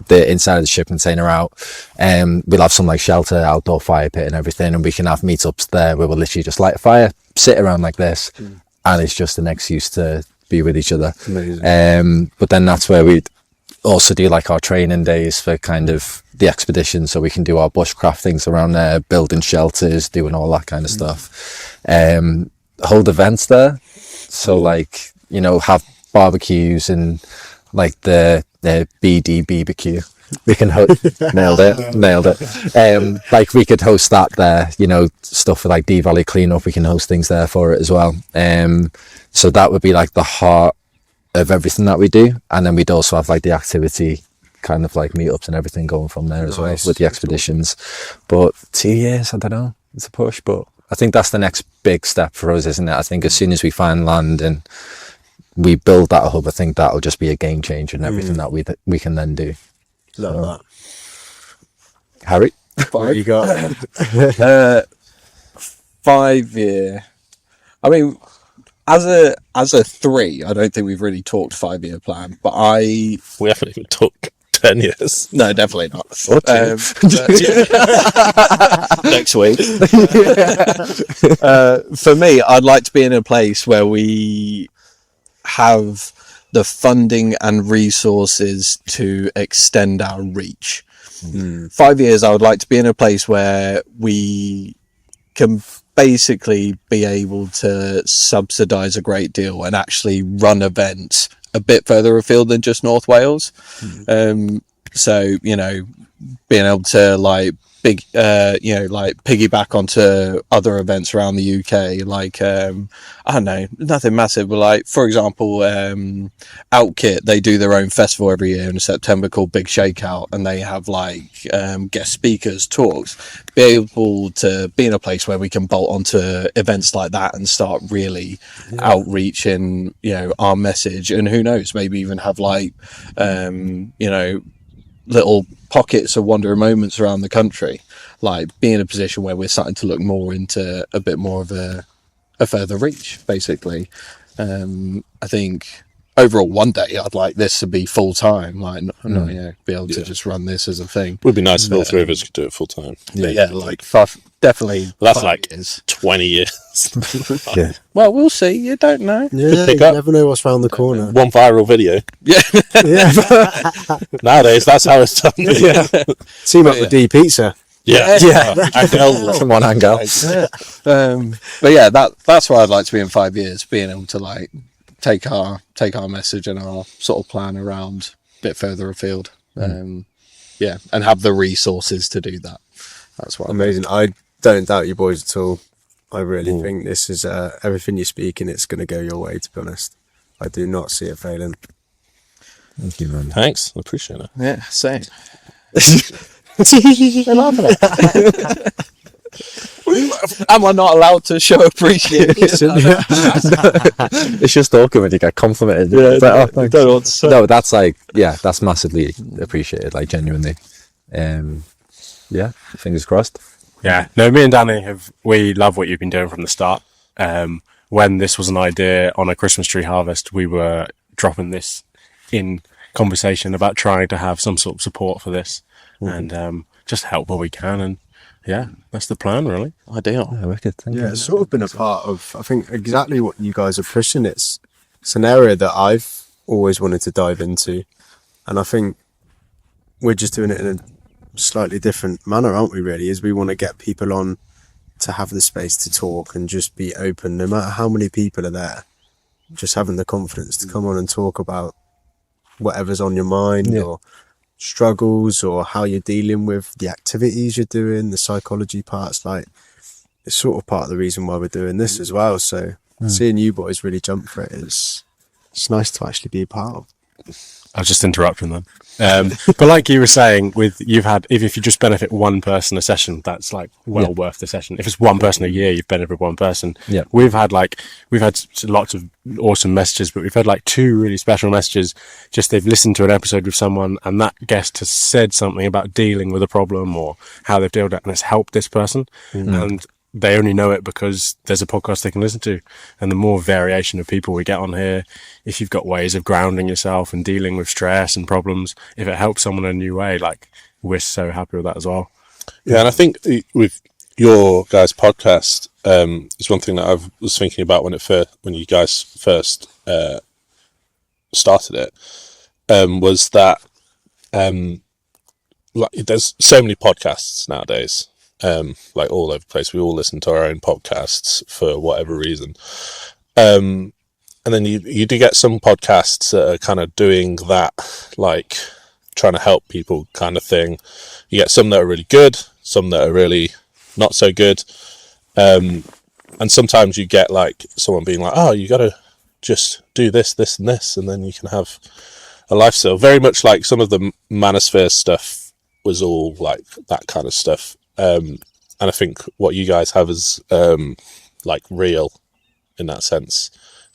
S2: inside of the ship container out. We'll have some like shelter, outdoor fire pit and everything, and we can have meetups there where we'll literally just light a fire, sit around like this, and it's just an excuse to be with each other. But then that's where we also do like our training days for kind of the expedition, so we can do our bushcraft things around there, building shelters, doing all that kind of stuff. Hold events there, so like, you know, have barbecues and like the BD BBQ. We can nailed it. Like we could host that there, you know, stuff for like D Valley cleanup. We can host things there for it as well. So that would be like the heart of everything that we do, and then we'd also have like the activity kind of like meetups and everything going from there as well with the expeditions. But 2 years, I don't know, it's a push, but I think that's the next big step for us, isn't it? I think as soon as we find land and we build that hub, I think that'll just be a game changer in everything that we can then do.
S3: Love that.
S2: Harry,
S3: What you got?
S5: 5 year. I mean, as a 3, I don't think we've really talked 5-year plan, but
S4: We haven't even talked 10 years.
S5: no, definitely not.
S4: Next week.
S5: For me, I'd like to be in a place where we have the funding and resources to extend our reach. 5 years, I would like to be in a place where we can basically be able to subsidize a great deal and actually run events a bit further afield than just North Wales. So, you know, being able to like like piggyback onto other events around the UK, like I don't know, nothing massive, but like for example, Outkit, they do their own festival every year in September called Big Shakeout, and they have like guest speakers, talks. Be able to be in a place where we can bolt onto events like that and start really outreaching, you know, our message, and who knows, maybe even have like you know, little pockets of wandering moments around the country, like be in a position where we're starting to look more into a bit more of a further reach, basically. I think overall one day I'd like this to be full time, like not you know, be able to just run this as a thing.
S4: Would be nice if all 3 of us could do it full time.
S5: Yeah, like definitely.
S4: Well, that's like 20 years.
S2: yeah,
S5: Well, we'll see. You don't know.
S3: Yeah,
S4: Pick
S3: you
S4: up.
S3: never know what's round the corner.
S4: One viral video.
S5: Yeah.
S4: Nowadays, that's how it's done.
S3: Team up with D Pizza.
S4: Yeah.
S2: from one angle.
S5: But yeah, that's where I'd like to be in 5 years, being able to like take our message and our sort of plan around a bit further afield. And have the resources to do that. That's what
S3: Amazing. I don't doubt you boys at all. I really think this is everything you're speaking. It's going to go your way. To be honest, I do not see it failing.
S2: Thank you, man.
S4: Thanks, I appreciate it.
S5: Yeah, same. Am I not allowed to show appreciation?
S2: It's just awkward when you get complimented. It's like, oh, thanks.
S5: Don't know what to say.
S2: No, that's like, yeah, that's massively appreciated, like genuinely. Yeah, fingers crossed.
S1: Yeah, no, me and Danny we love what you've been doing from the start. When this was an idea on a Christmas tree harvest, we were dropping this in conversation about trying to have some sort of support for this and just help where we can. And yeah, that's the plan, really.
S5: Ideal.
S2: Yeah, wicked. Thank you.
S3: Yeah, it's sort of been a part of, I think, exactly what you guys are pushing. It's an area that I've always wanted to dive into. And I think we're just doing it in a slightly different manner, aren't we, really? Is we want to get people on to have the space to talk and just be open, no matter how many people are there. Just having the confidence to come on and talk about whatever's on your mind or struggles or how you're dealing with the activities you're doing, the psychology parts. Like, it's sort of part of the reason why we're doing this as well. So seeing you boys really jump for it it's nice to actually be a part of.
S1: I was just interrupting them. But like you were saying, if you just benefit one person a session, that's like worth the session. If it's one person a year, you've benefited one person.
S2: Yeah. We've
S1: had lots of awesome messages, but we've had like 2 really special messages. Just they've listened to an episode with someone and that guest has said something about dealing with a problem or how they've dealt with it, and it's helped this person. And they only know it because there's a podcast they can listen to. And the more variation of people we get on here, if you've got ways of grounding yourself and dealing with stress and problems, if it helps someone in a new way, like, we're so happy with that as well.
S4: Yeah, and I think with your guys' podcast, is one thing that I was thinking about when you guys first started it, was that like, there's so many podcasts nowadays. Like all over the place. We all listen to our own podcasts for whatever reason. And then you do get some podcasts that are kind of doing that, like trying to help people kind of thing. You get some that are really good, some that are really not so good. And sometimes you get like someone being like, oh, you got to just do this, this and this, and then you can have a lifestyle. Very much like some of the Manosphere stuff was all like that kind of stuff. And I think what you guys have is like real in that sense,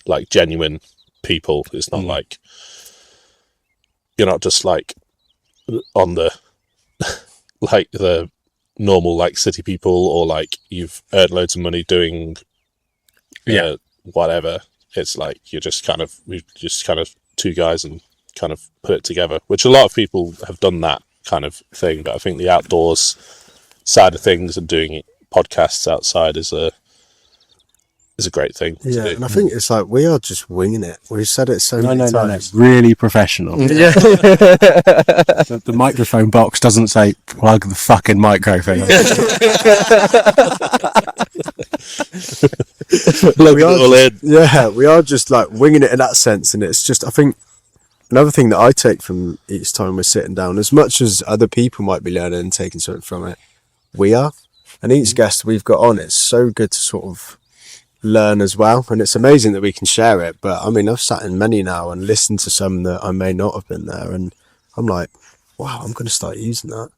S4: like genuine people. It's not like you're not just like on the like the normal like city people, or like you've earned loads of money doing whatever. It's like we're just kind of 2 guys and kind of put it together, which a lot of people have done that kind of thing. But I think the outdoors side of things and doing podcasts outside is a great thing to do.
S3: And I think it's like we are just winging it. We've said it so many times.
S1: Really professional.
S3: Yeah.
S1: The microphone box doesn't say plug the fucking microphone. We are just like winging it in that sense. And it's just, I think another thing that I take from each time we're sitting down, as much as other people might be learning and taking something from it, we are. And each guest we've got on, it's so good to sort of learn as well. And it's amazing that we can share it. But I mean, I've sat in many now and listened to some that I may not have been there. And I'm like, wow, I'm going to start using that.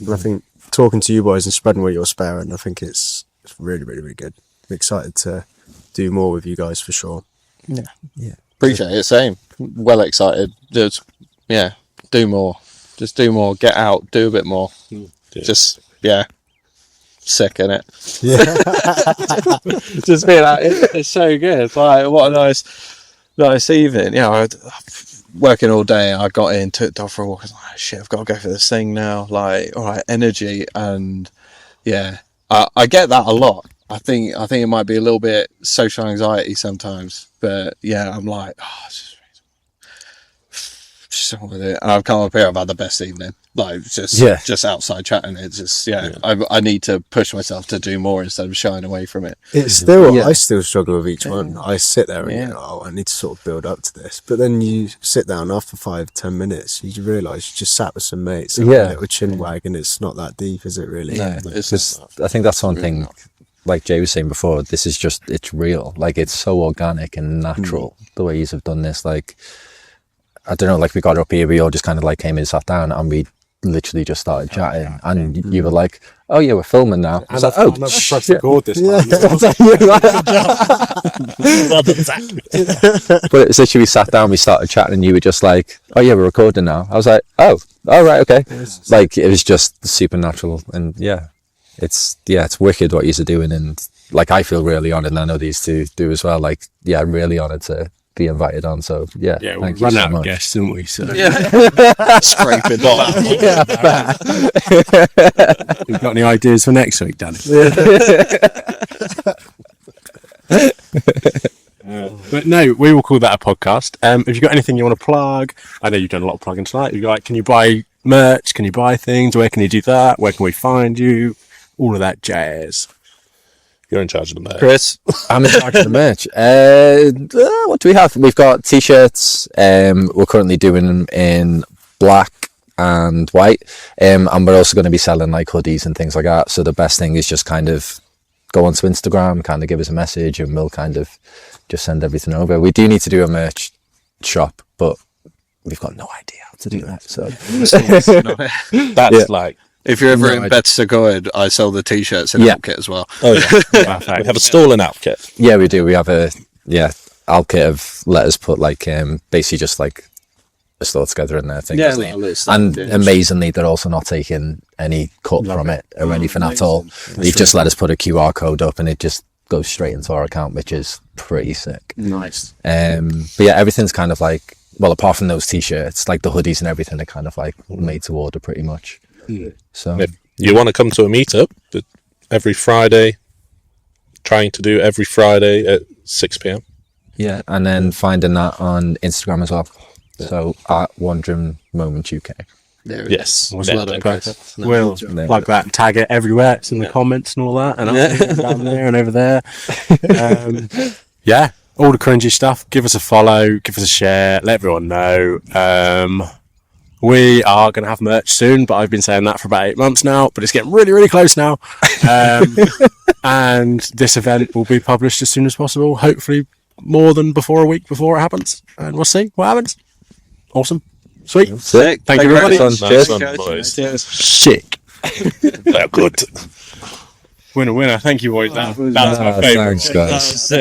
S1: And I think talking to you boys and spreading what you're sparing, I think it's really, really, really good. I'm excited to do more with you guys for sure.
S5: Yeah. Appreciate it. Same. Well excited. Just, do more. Just do more. Get out. Do a bit more. Just, sick, innit?
S3: Yeah.
S5: Just being like, it's so good. It's like, what a nice evening. Working all day, I got in, took the dog for a walk. I was like, shit, I've got to go for this thing now. Like, all right, energy. And I get that a lot. I think it might be a little bit social anxiety sometimes, but I'm like, just just on with it. And I've come up here, I've had the best evening. Like, just outside chatting. It's just, I need to push myself to do more instead of shying away from it.
S3: It's still, I still struggle with each one. I sit there and I need to sort of build up to this. But then you sit down after 5-10 minutes, you realise you just sat with some mates, a little chin wag, and it's not that deep, is it really?
S2: No, I think that's one thing, like Jay was saying before, this is just, it's real. Like, it's so organic and natural, the way you've done this. Like, I don't know, like, we got up here, we all just kind of like came in, sat down, and we literally just started chatting, and you were like, "Oh yeah, we're filming now." I was like, "Oh,
S1: press record this time."
S2: But essentially, we sat down, we started chatting, and you were just like, "Oh yeah, we're recording now." I was like, "Oh, all right, okay." Like, it was just supernatural, and it's wicked what you're doing, and like, I feel really honoured, and I know these two do as well. Like, I'm really honoured to be invited on, so
S1: we run out of guests, didn't we? So
S5: Scraping
S1: You've got any ideas for next week, Danny? But no, we will call that a podcast. If you've got anything you want to plug, I know you've done a lot of plugging tonight. You're like, can you buy merch? Can you buy things? Where can you do that? Where can we find you? All of that jazz.
S4: You're in charge of the merch.
S5: Chris?
S2: I'm in charge of the merch. What do we have? We've got t-shirts. We're currently doing them in black and white. And we're also going to be selling like hoodies and things like that. So the best thing is just kind of go onto Instagram, kind of give us a message, and we'll kind of just send everything over. We do need to do a merch shop, but we've got no idea how to do that. So
S4: that's like,
S5: if you're ever in Bedford, I sell the t-shirts and Alkit as well.
S4: oh yeah, we have a stall in Alkit.
S2: Yeah, we do. We have a Alkit of letters put like basically just like a store together in there. And amazingly, they're also not taking any cut from it or anything at all. They've just let us put a QR code up, and it just goes straight into our account, which is pretty sick.
S1: Nice.
S2: But yeah, everything's kind of like, well, apart from those t-shirts, like the hoodies and everything are kind of like made to order pretty much. So
S4: if you want to come to a meetup every Friday, trying to do every Friday at 6 p.m.
S2: Yeah, and then finding that on Instagram as well. So at Wandering Moment UK.
S4: Yes.
S1: We'll plug that and tag it everywhere. It's in the comments and all that, and down there and over there. All the cringy stuff. Give us a follow, give us a share, let everyone know. We are going to have merch soon, but I've been saying that for about 8 months now, but it's getting really, really close now. And this event will be published as soon as possible, hopefully more than a week before it happens. And we'll see what happens. Awesome. Sweet.
S5: Sick.
S1: Thank you very much.
S4: Nice one, boys.
S1: Sick.
S4: They're good.
S1: Winner. Thank you, boys. That was my favourite.
S2: Thanks, guys.